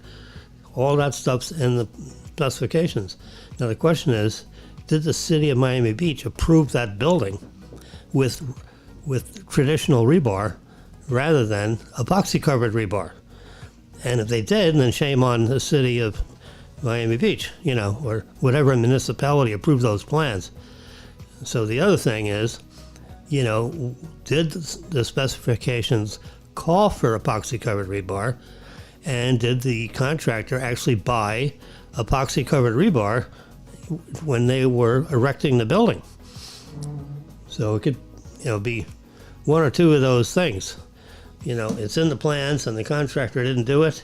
all that stuff's in the specifications. Now the question is, did the city of Miami Beach approve that building with traditional rebar rather than epoxy-covered rebar? And if they did, then shame on the city of Miami Beach, or whatever municipality approved those plans. So the other thing is, did the specifications call for epoxy-covered rebar, and did the contractor actually buy epoxy-covered rebar when they were erecting the building? So it could, be one or two of those things. It's in the plans and the contractor didn't do it,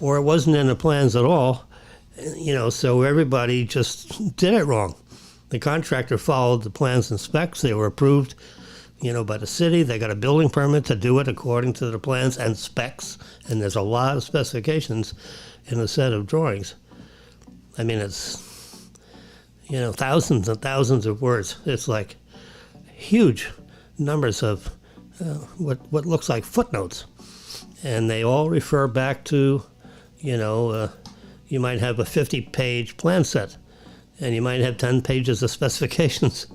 or it wasn't in the plans at all, so everybody just did it wrong. The contractor followed the plans and specs. They were approved, by the city. They got a building permit to do it according to the plans and specs, and there's a lot of specifications in a set of drawings. I mean, it's thousands and thousands of words. It's like huge numbers of what looks like footnotes. And they all refer back to, you might have a 50-page plan set, and you might have 10 pages of specifications,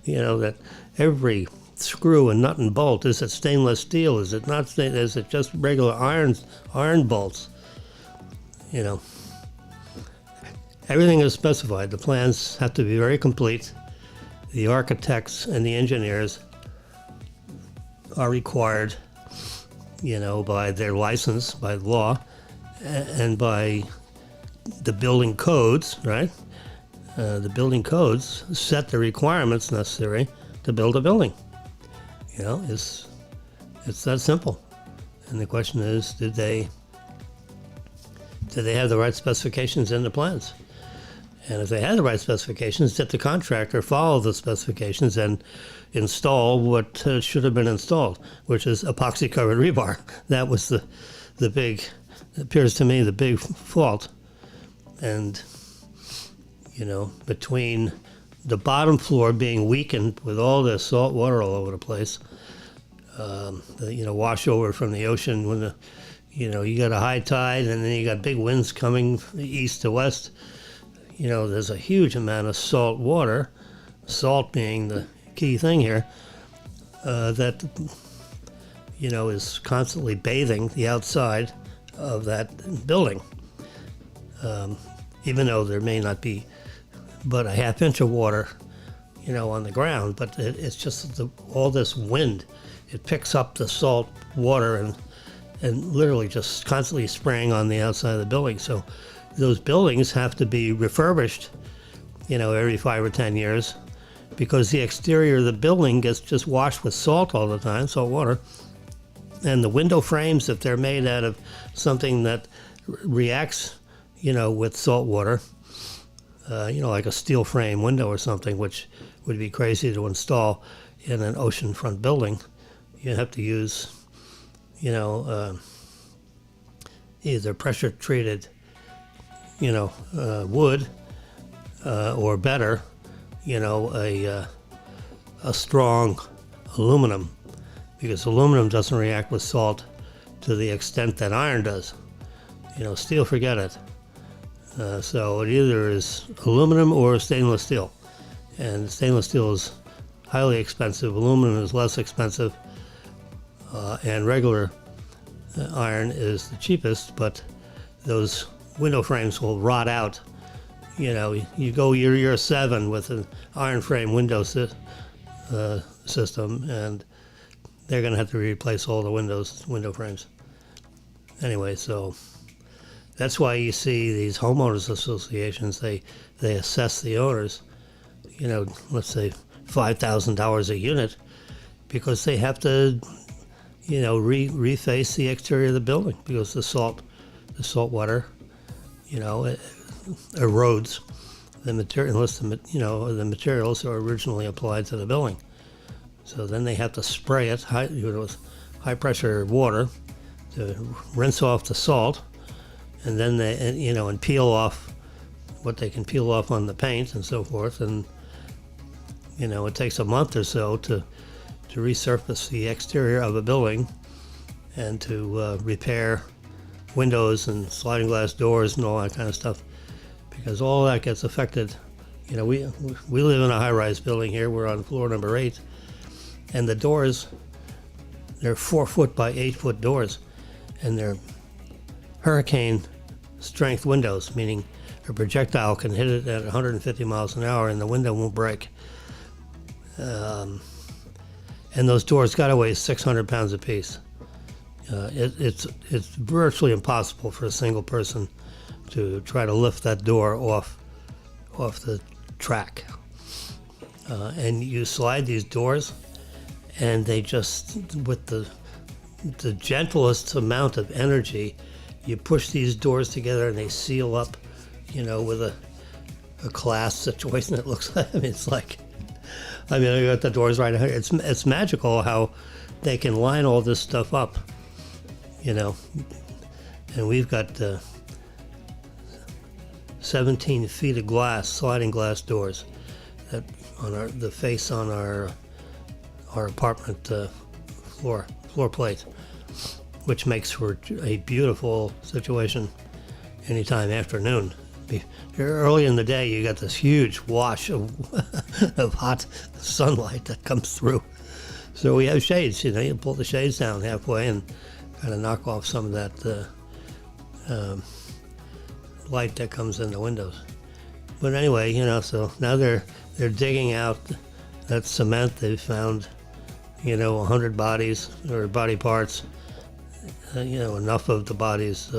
that every screw and nut and bolt, is it stainless steel? Is it not stainless? Is it just regular iron bolts? Everything is specified. The plans have to be very complete. The architects and the engineers are required, by their license, by law, and by the building codes, right? The building codes set the requirements necessary to build a building. It's that simple. And the question is, did they have the right specifications in the plans? And if they had the right specifications, did the contractor follow the specifications and install what should have been installed, which is epoxy-covered rebar? That was the big, it appears to me, the big fault. And, between the bottom floor being weakened with all this salt water all over the place, wash over from the ocean when you got a high tide and then you got big winds coming east to west. There's a huge amount of salt water, salt being the key thing here, that, is constantly bathing the outside of that building. Even though there may not be but a half inch of water, on the ground, but it's just all this wind. It picks up the salt water and literally just constantly spraying on the outside of the building. So those buildings have to be refurbished, every 5 or 10 years, because the exterior of the building gets just washed with salt all the time, salt water. And the window frames, if they're made out of something that reacts, with salt water, like a steel frame window or something, which would be crazy to install in an oceanfront building, you have to use, either pressure treated, wood, or better, a strong aluminum, because aluminum doesn't react with salt to the extent that iron does. Steel, forget it. So it either is aluminum or stainless steel. And stainless steel is highly expensive. Aluminum is less expensive. And regular iron is the cheapest, but those window frames will rot out. You go year 7 with an iron frame window system, and they're going to have to replace all the window frames. Anyway, so that's why you see these homeowners associations, they assess the owners, let's say $5,000 a unit, because they have to, reface the exterior of the building, because the salt water, it erodes the material, unless the materials are originally applied to the building. So then they have to spray it with high pressure water to rinse off the salt, and then and peel off what they can peel off on the paint and so forth. And it takes a month or so to resurface the exterior of a building and to repair windows and sliding glass doors and all that kind of stuff, because all that gets affected. We live in a high-rise building here. We're on floor number 8, and the doors, they're 4-foot by 8-foot doors, and they're hurricane strength windows, meaning a projectile can hit it at 150 miles an hour and the window won't break. And those doors got to weigh 600 pounds apiece. It's virtually impossible for a single person to try to lift that door off the track. And you slide these doors, and they just, with the gentlest amount of energy, you push these doors together and they seal up, with a class situation. It looks like, it's like, I got the doors right here. It's magical how they can line all this stuff up, and we've got 17 feet of glass, sliding glass doors, that on the face on our apartment floor plate, which makes for a beautiful situation anytime afternoon. Early in the day, you got this huge wash of hot sunlight that comes through. So we have shades. You pull the shades down halfway and kind of knock off some of that light that comes in the windows. But anyway, so now they're digging out that cement. They've found, 100 bodies or body parts. Enough of the bodies.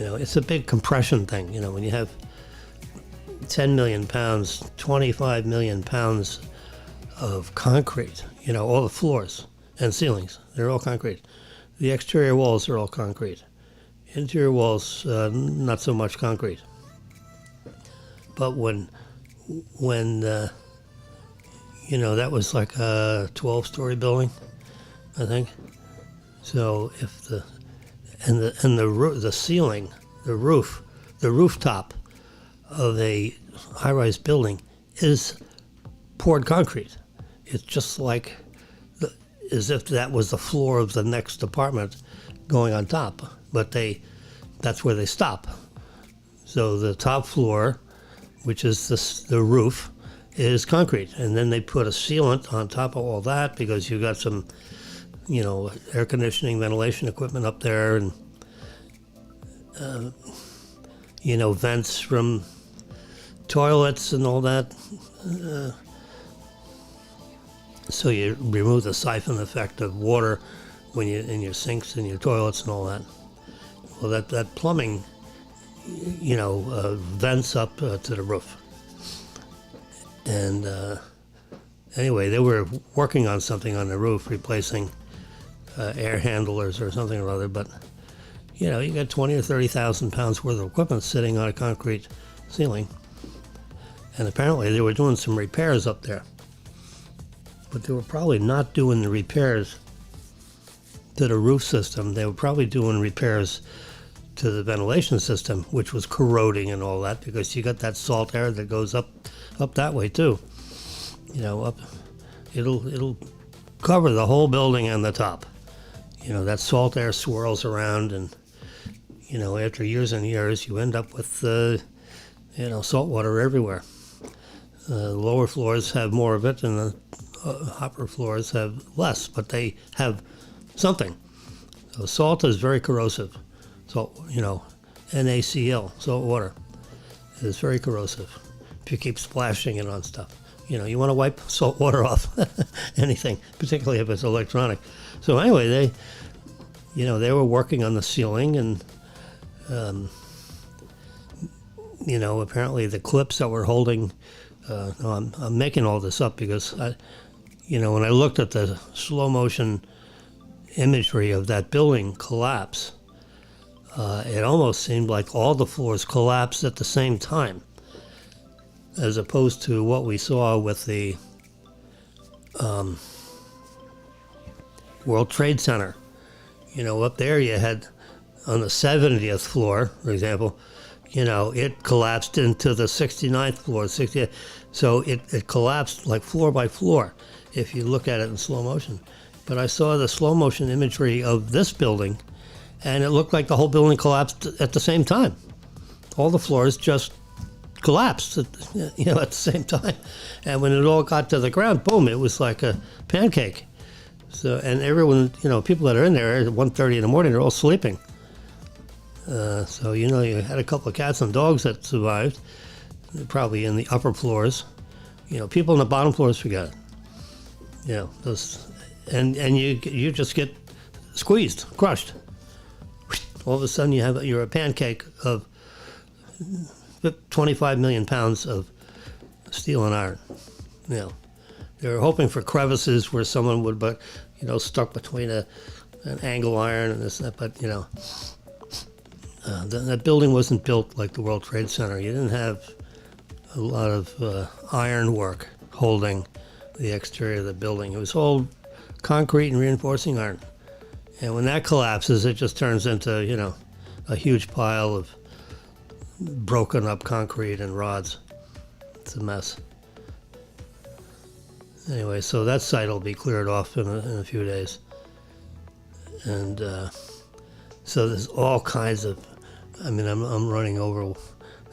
It's a big compression thing. When you have 10 million pounds, 25 million pounds of concrete, all the floors and ceilings, they're all concrete. The exterior walls are all concrete. Interior walls, not so much concrete. But when that was like a 12-story building, I think. So if the ceiling, the rooftop of a high-rise building is poured concrete. It's just like as if that was the floor of the next apartment going on top. But that's where they stop. So the top floor, which is the roof, is concrete. And then they put a sealant on top of all that because you got some, air conditioning, ventilation equipment up there, and, vents from toilets and all that. So you remove the siphon effect of water when you in your sinks and your toilets and all that. Well, that plumbing, vents up to the roof. And anyway, they were working on something on the roof, replacing air handlers or something or other. But you got 20 or 30,000 pounds worth of equipment sitting on a concrete ceiling, and apparently they were doing some repairs up there. But they were probably not doing the repairs to the roof system. They were probably doing repairs to the ventilation system, which was corroding and all that, because you got that salt air that goes up that way too. Up, it'll cover the whole building on the top. That salt air swirls around, and after years and years, you end up with salt water everywhere. The lower floors have more of it, and the upper floors have less, but they have something. So salt is very corrosive. Salt, NaCl, salt water, is very corrosive. If you keep splashing it on stuff, you want to wipe salt water off anything, particularly if it's electronic. So anyway, they were working on the ceiling, and apparently the clips that were holding. I'm making all this up because when I looked at the slow motion imagery of that building collapse, it almost seemed like all the floors collapsed at the same time, as opposed to what we saw with the World Trade Center. Up there you had, on the 70th floor, for example, it collapsed into the 69th floor, 60th. So it collapsed like floor by floor if you look at it in slow motion. But I saw the slow motion imagery of this building, and it looked like the whole building collapsed at the same time. All the floors just collapsed at the same time. And when it all got to the ground, boom, it was like a pancake. So, and everyone, people that are in there at 1:30 in the morning, they're all sleeping. So, you had a couple of cats and dogs that survived, probably in the upper floors. People in the bottom floors forget it. And you just get squeezed, crushed. All of a sudden you're a pancake of 25 million pounds of steel and iron. They were hoping for crevices where someone would, stuck between an angle iron and this and that, but, that building wasn't built like the World Trade Center. You didn't have a lot of iron work holding the exterior of the building. It was all concrete and reinforcing iron. And when that collapses, it just turns into, a huge pile of broken up concrete and rods. It's a mess. Anyway, so that site will be cleared off in a few days. And so there's all kinds of, I'm running over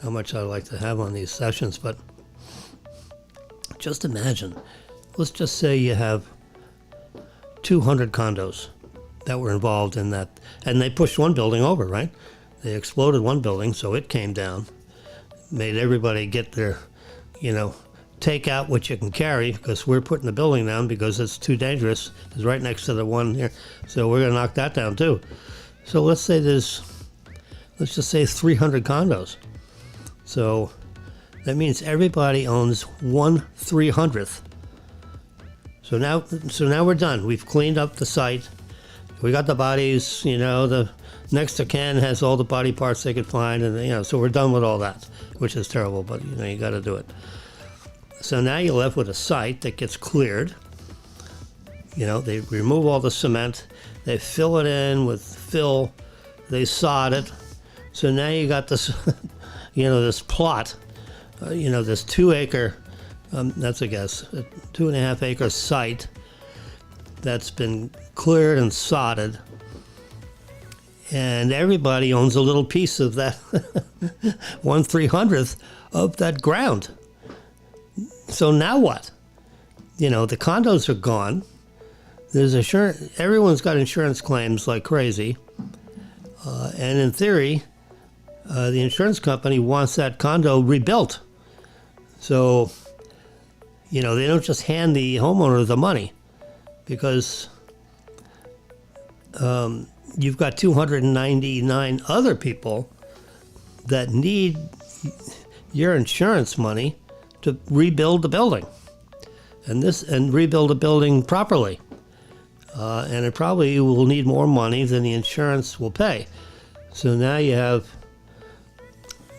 how much I like to have on these sessions, but just imagine, let's just say you have 200 condos that were involved in that, and they pushed one building over, right? They exploded one building, so it came down, made everybody get their, take out what you can carry, because we're putting the building down because it's too dangerous. It's right next to the one here, so we're going to knock that down too. So let's just say 300 condos. So that means everybody owns 1/300th. So now we're done. We've cleaned up the site. We got the bodies, the next of kin has all the body parts they could find, and so we're done with all that, which is terrible, but you got to do it. So now you're left with a site that gets cleared. They remove all the cement, They fill it in with fill. They sod it. So now you got this, this plot, this 2 acre, that's a guess, a 2.5 acre site that's been cleared and sodded. And everybody owns a little piece of that 1/300th of that ground. So now what? The condos are gone. There's everyone's got insurance claims like crazy. And in theory, the insurance company wants that condo rebuilt. So, they don't just hand the homeowner the money, because you've got 299 other people that need your insurance money to rebuild the building, and rebuild the building properly. And it probably will need more money than the insurance will pay. So now you have,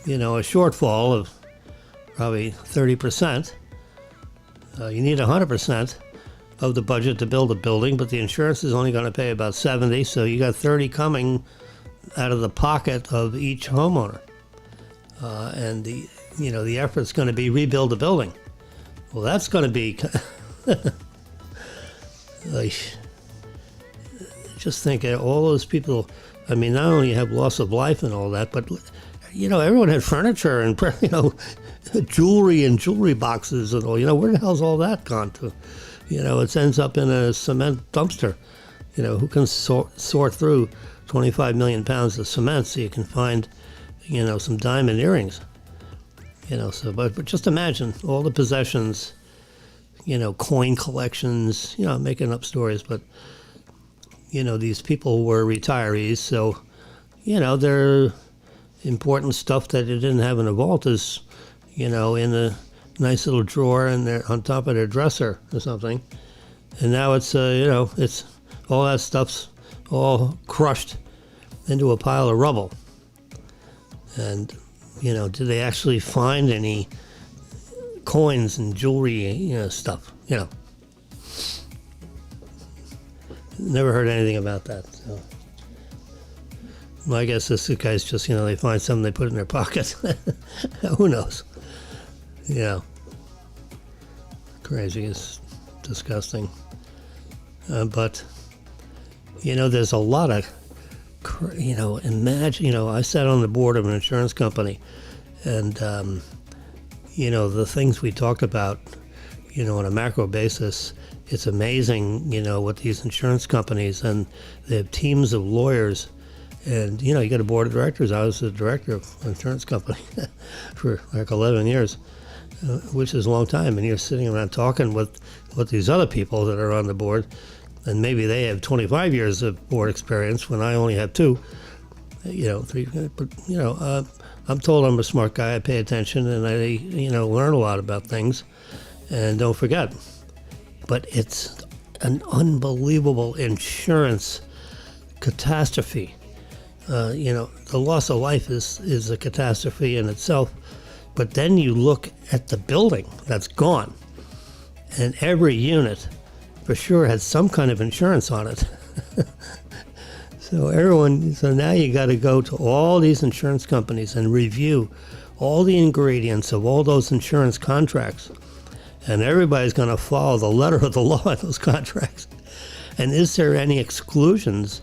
a shortfall of probably 30%. You need 100% of the budget to build a building, but the insurance is only going to pay about 70, so you got 30 coming out of the pocket of each homeowner. And the effort's going to be rebuild the building. Well, that's going to be just think of all those people. I mean, not only you have loss of life and all that, but everyone had furniture and jewelry and jewelry boxes and all. Where the hell's all that gone to? It ends up in a cement dumpster. Who can sort through 25 million pounds of cement so you can find, some diamond earrings? So but just imagine all the possessions, coin collections. I'm making up stories, but these people were retirees, so their important stuff that they didn't have in a vault is, in a nice little drawer and they're on top of their dresser or something. And now it's, it's all that stuff's all crushed into a pile of rubble. And, did they actually find any coins and jewelry, stuff? Never heard anything about that. So. Well, I guess this guy's just, they find something they put in their pocket. Who knows? Crazy. It's disgusting. But, there's a lot of, imagine, I sat on the board of an insurance company, and, the things we talked about, on a macro basis, it's amazing, what these insurance companies, and they have teams of lawyers, and, you got a board of directors. I was the director of an insurance company for like 11 years, which is a long time, and you're sitting around talking with these other people that are on the board, and maybe they have 25 years of board experience when I only have 2, 3, but, I'm told I'm a smart guy. I pay attention, and I, learn a lot about things, and don't forget. But it's an unbelievable insurance catastrophe. The loss of life is a catastrophe in itself. But then you look at the building that's gone, and every unit for sure has some kind of insurance on it. So now you got to go to all these insurance companies and review all the ingredients of all those insurance contracts. And everybody's going to follow the letter of the law in those contracts. And is there any exclusions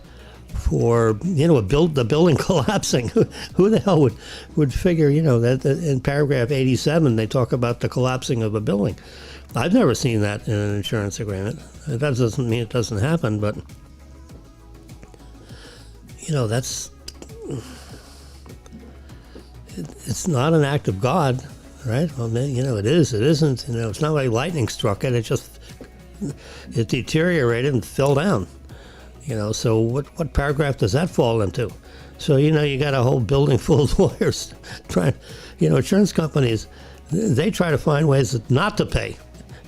for, the building collapsing? Who the hell would figure, that in paragraph 87, they talk about the collapsing of a building. I've never seen that in an insurance agreement. That doesn't mean it doesn't happen, but, it's not an act of God. Right? Well, it is. It isn't. It's not like lightning struck it. It deteriorated and fell down. So what paragraph does that fall into? So, you got a whole building full of lawyers trying, insurance companies, they try to find ways not to pay.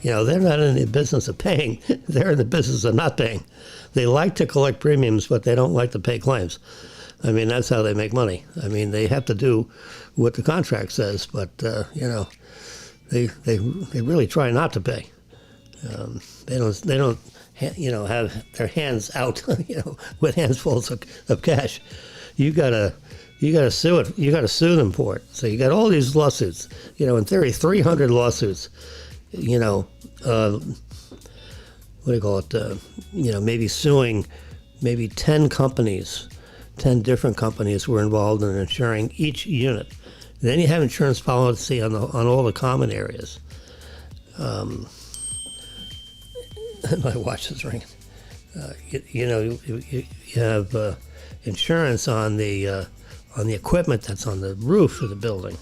They're not in the business of paying. They're in the business of not paying. They like to collect premiums, but they don't like to pay claims. I mean, that's how they make money. I mean, they have to do what the contract says, but, they really try not to pay. They don't, have their hands out, with handfuls of cash. You gotta sue it. You gotta sue them for it. So you got all these lawsuits. In theory, 300 lawsuits. What do you call it? Maybe suing, maybe 10 companies, 10 different companies were involved in insuring each unit. Then you have insurance policy on all the common areas. My watch is ringing. You have insurance on the equipment that's on the roof of the building.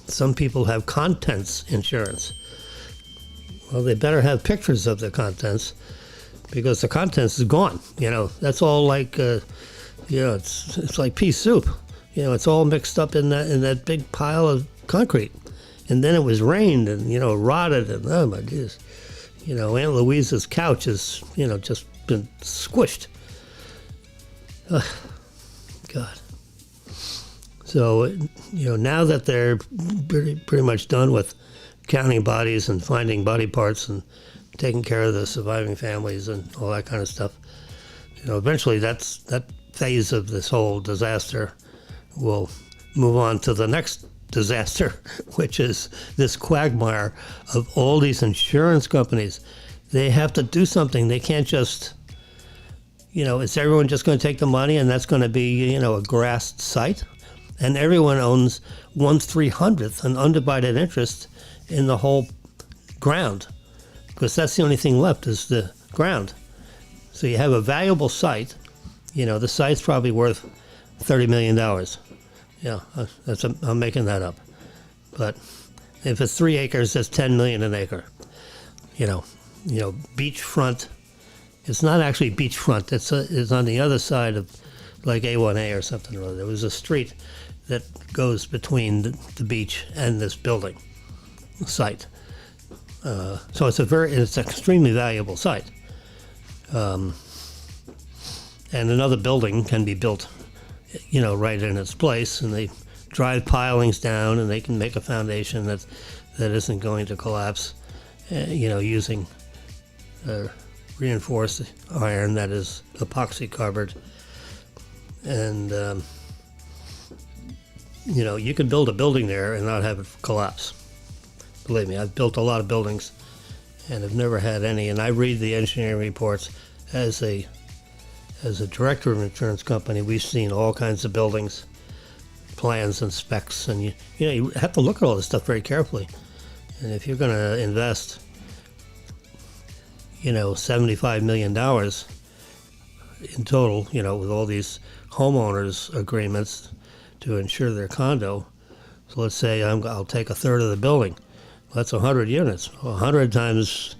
Some people have contents insurance. Well, they better have pictures of the contents, because the contents is gone. That's all like, it's like pea soup. It's all mixed up in that big pile of concrete. And then it was rained and, rotted, and oh my goodness. Aunt Louisa's couch has, just been squished. God. So, now that they're pretty much done with counting bodies and finding body parts and taking care of the surviving families and all that kind of stuff, eventually that phase of this whole disaster will move on to the next disaster, which is this quagmire of all these insurance companies. They have to do something. They can't just, is everyone just going to take the money and that's going to be, a grassed site? And everyone owns 1/300th, an undivided interest in the whole ground, because that's the only thing left is the ground. So you have a valuable site. The site's probably worth $30 million. Yeah, I'm making that up. But if it's 3 acres, that's $10 million an acre. Beachfront. It's not actually beachfront. It's on the other side of like A1A or something or other. There was a street that goes between the beach and this building site. So it's an extremely valuable site. And another building can be built, right in its place, and they drive pilings down, and they can make a foundation that isn't going to collapse, using reinforced iron that is epoxy covered. And, you can build a building there and not have it collapse. Believe me, I've built a lot of buildings and have never had any. And I read the engineering reports. As a director of an insurance company, we've seen all kinds of buildings, plans and specs, and you have to look at all this stuff very carefully. And if you're going to invest, $75 million in total, with all these homeowners agreements to insure their condo. So let's say I'll take a third of the building. That's 100 units. 100 times,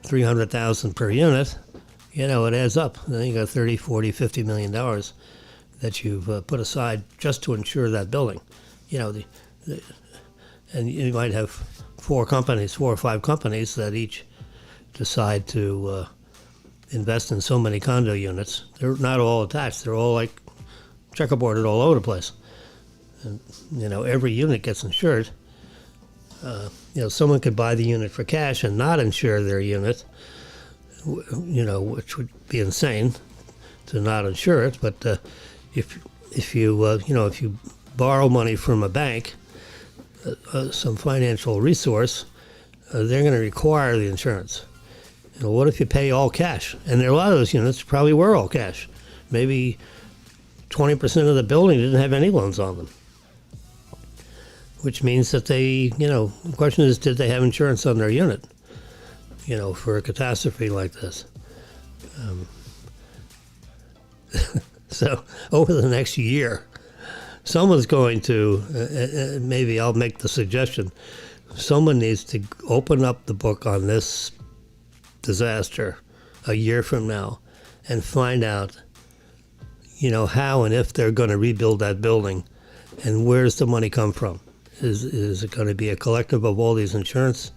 300,000 per unit, it adds up. Then you got 30, 40, $50 million that you've put aside just to insure that building. And you might have 4 or 5 companies that each decide to invest in so many condo units. They're not all attached. They're all like checkerboarded all over the place. And, every unit gets insured. Someone could buy the unit for cash and not insure their unit, which would be insane to not insure it. But if you borrow money from a bank, some financial resource, they're going to require the insurance. What if you pay all cash? And there are a lot of those units probably were all cash. Maybe 20% of the building didn't have any loans on them. Which means that the question is, did they have insurance on their unit, for a catastrophe like this? So over the next year, someone's going to, maybe I'll make the suggestion, someone needs to open up the book on this disaster a year from now and find out, how and if they're going to rebuild that building, and where's the money come from? Is it going to be a collective of all these insurance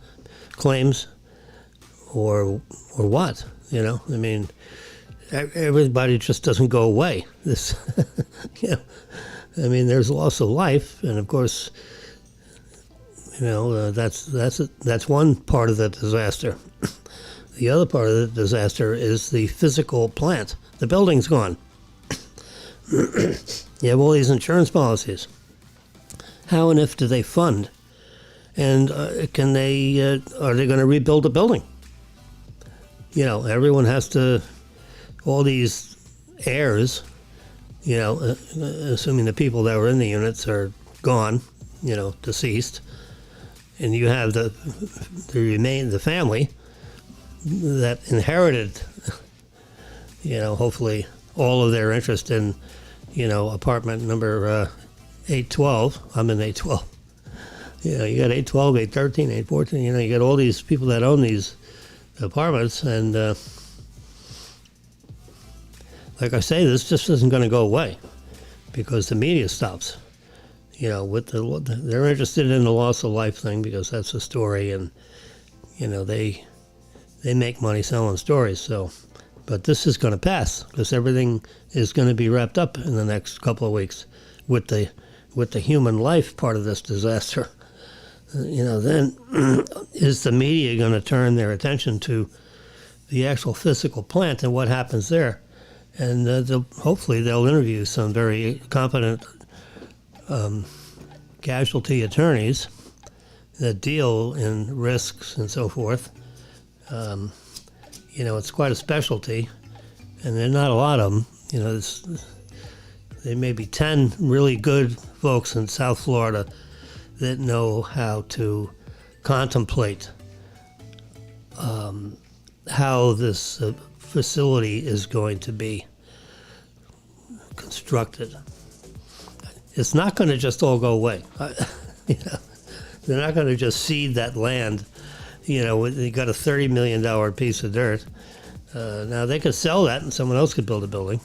claims, or what? Everybody just doesn't go away. This, there's loss of life, and of course, That's one part of the disaster. The other part of the disaster is the physical plant. The building's gone. You have all these insurance policies. How and if do they fund? And are they going to rebuild the building? Everyone has to, all these heirs, assuming the people that were in the units are gone, deceased, and you have the family that inherited, hopefully all of their interest in, apartment number 812. I'm in 812. You got 812, 813, 814. You got all these people that own these apartments, and like I say, this just isn't going to go away because the media stops. They're interested in the loss of life thing because that's the story, and they make money selling stories. So, but this is going to pass because everything is going to be wrapped up in the next couple of weeks with the human life part of this disaster. Then is the media going to turn their attention to the actual physical plant and what happens there? And hopefully they'll interview some very competent casualty attorneys that deal in risks and so forth. It's quite a specialty, and there are not a lot of them. There may be 10 really good folks in South Florida that know how to contemplate how this facility is going to be constructed. It's not going to just all go away. They're not going to just cede that land. They got a $30 million piece of dirt. Now they could sell that and someone else could build a building.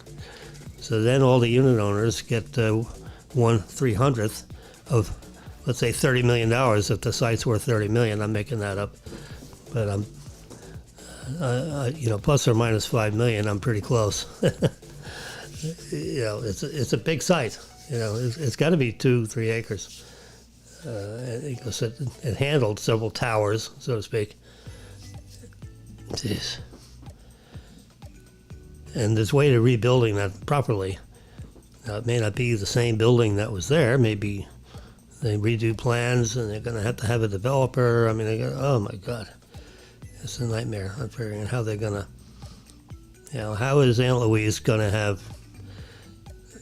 So then all the unit owners get 1/300th of, let's say, $30 million if the site's worth $30 million. I'm making that up, but I'm, plus or minus $5 million. I'm pretty close. It's a big site. It's got to be 2-3 acres. Because it handled several towers, so to speak. Jeez. And there's a way to rebuilding that properly. Now, it may not be the same building that was there. Maybe they redo plans and they're going to have a developer. I mean, oh my God. It's a nightmare. I'm figuring out how they're going to, how is Aunt Louise going to have,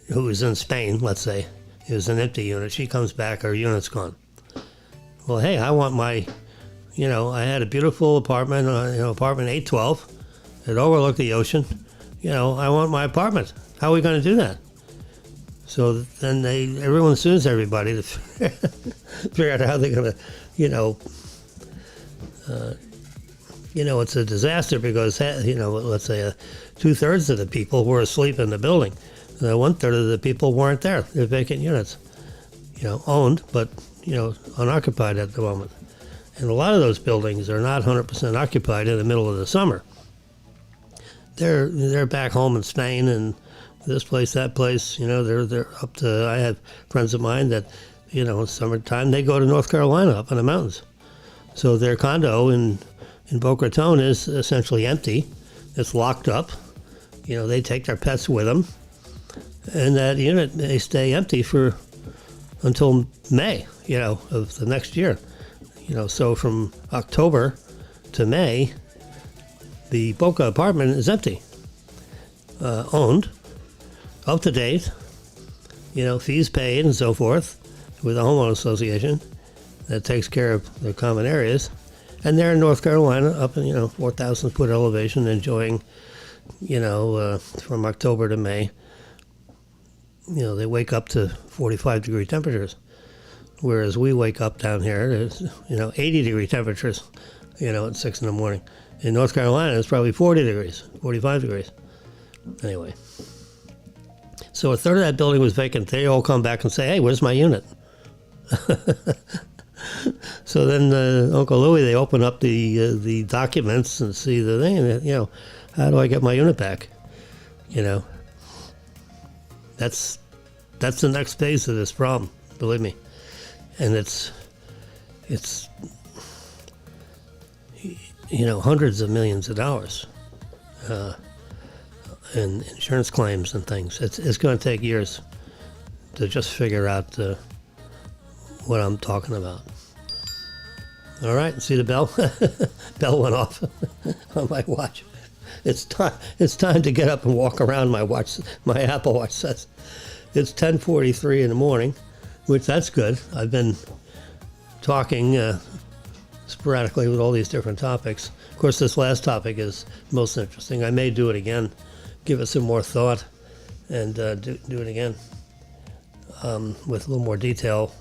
who is in Spain, let's say, it was an empty unit. She comes back, her unit's gone. Well, hey, I want my, I had a beautiful apartment, apartment 812. It overlooked the ocean. I want my apartment. How are we going to do that? So then everyone sues everybody to figure out how they're going to, it's a disaster because, let's say 2/3 of the people were asleep in the building. 1/3 of the people weren't there. They're vacant units, owned, but, unoccupied at the moment. And a lot of those buildings are not 100% occupied in the middle of the summer. They're back home in Spain and this place, that place, they're up to, I have friends of mine that, in summertime, they go to North Carolina up in the mountains. So their condo in Boca Raton is essentially empty. It's locked up. They take their pets with them. And that unit, they stay empty until May, of the next year. So from October to May, the Boca apartment is empty, owned, up to date, fees paid and so forth with the homeowner association that takes care of the common areas. And they're in North Carolina up in, 4,000 foot elevation, enjoying, from October to May. They wake up to 45-degree temperatures, whereas we wake up down here to, 80-degree temperatures, at 6 in the morning. In North Carolina, it's probably 40 degrees, 45 degrees. Anyway. So 1/3 of that building was vacant. They all come back and say, hey, where's my unit? So then Uncle Louie, they open up the documents and see the thing, and, how do I get my unit back? That's the next phase of this problem, believe me. And it's it's, hundreds of millions of dollars in insurance claims and things. It's going to take years to just figure out what I'm talking about. All right, see the bell? Bell went off on my watch. It's time to get up and walk around. My watch, my Apple Watch says it's 10:43 in the morning, which that's good. I've been talking sporadically with all these different topics. Of course, this last topic is most interesting. I may do it again, give it some more thought, and do it again with a little more detail.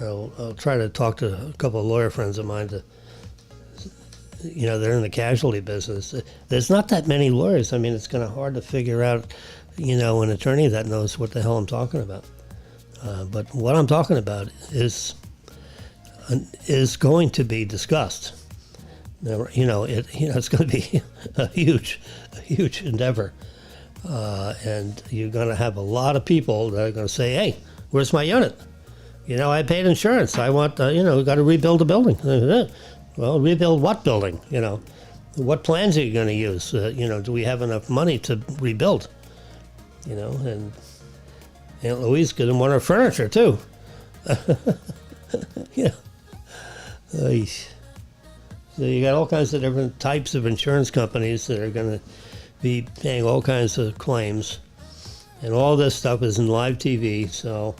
I'll try to talk to a couple of lawyer friends of mine they're in the casualty business. There's not that many lawyers. I mean, it's kind of hard to figure out, an attorney that knows what the hell I'm talking about. But what I'm talking about is going to be discussed. It's going to be a huge endeavor, and you're going to have a lot of people that are going to say, "Hey, where's my unit? I paid insurance. I want, we got to rebuild the building." Well, rebuild what building? What plans are you going to use? Do we have enough money to rebuild? And Aunt Louise could want her furniture too. So you got all kinds of different types of insurance companies that are going to be paying all kinds of claims, and all this stuff is in live TV. So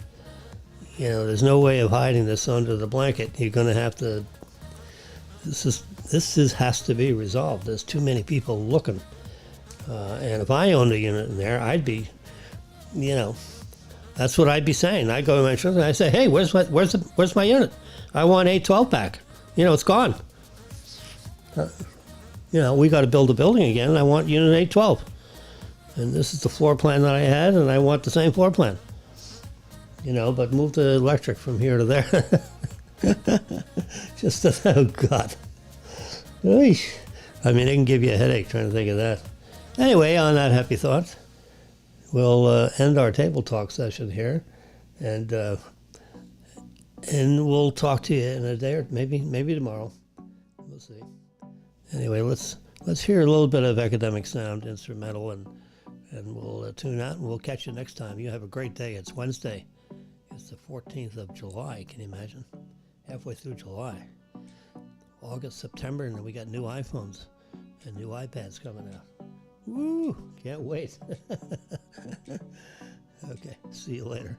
there's no way of hiding this under the blanket. You're going to have to. This has to be resolved. There's too many people looking, and if I owned a unit in there, I'd be, that's what I'd be saying. I go to my insurance and I say, "Hey, where's my unit? I want 812 back. It's gone. We got to build a building again, and I want unit 812. And this is the floor plan that I had, and I want the same floor plan. But move the electric from here to there." Oh God. I mean, it can give you a headache trying to think of that. Anyway, on that happy thought, we'll end our table talk session here, and we'll talk to you in a day or maybe tomorrow. We'll see. Anyway, let's hear a little bit of academic sound instrumental, and we'll tune out, and we'll catch you next time. You have a great day. It's Wednesday. It's the 14th of July. Can you imagine? Halfway through July. August, September, and then we got new iPhones and new iPads coming out. Woo! Can't wait. Okay, see you later.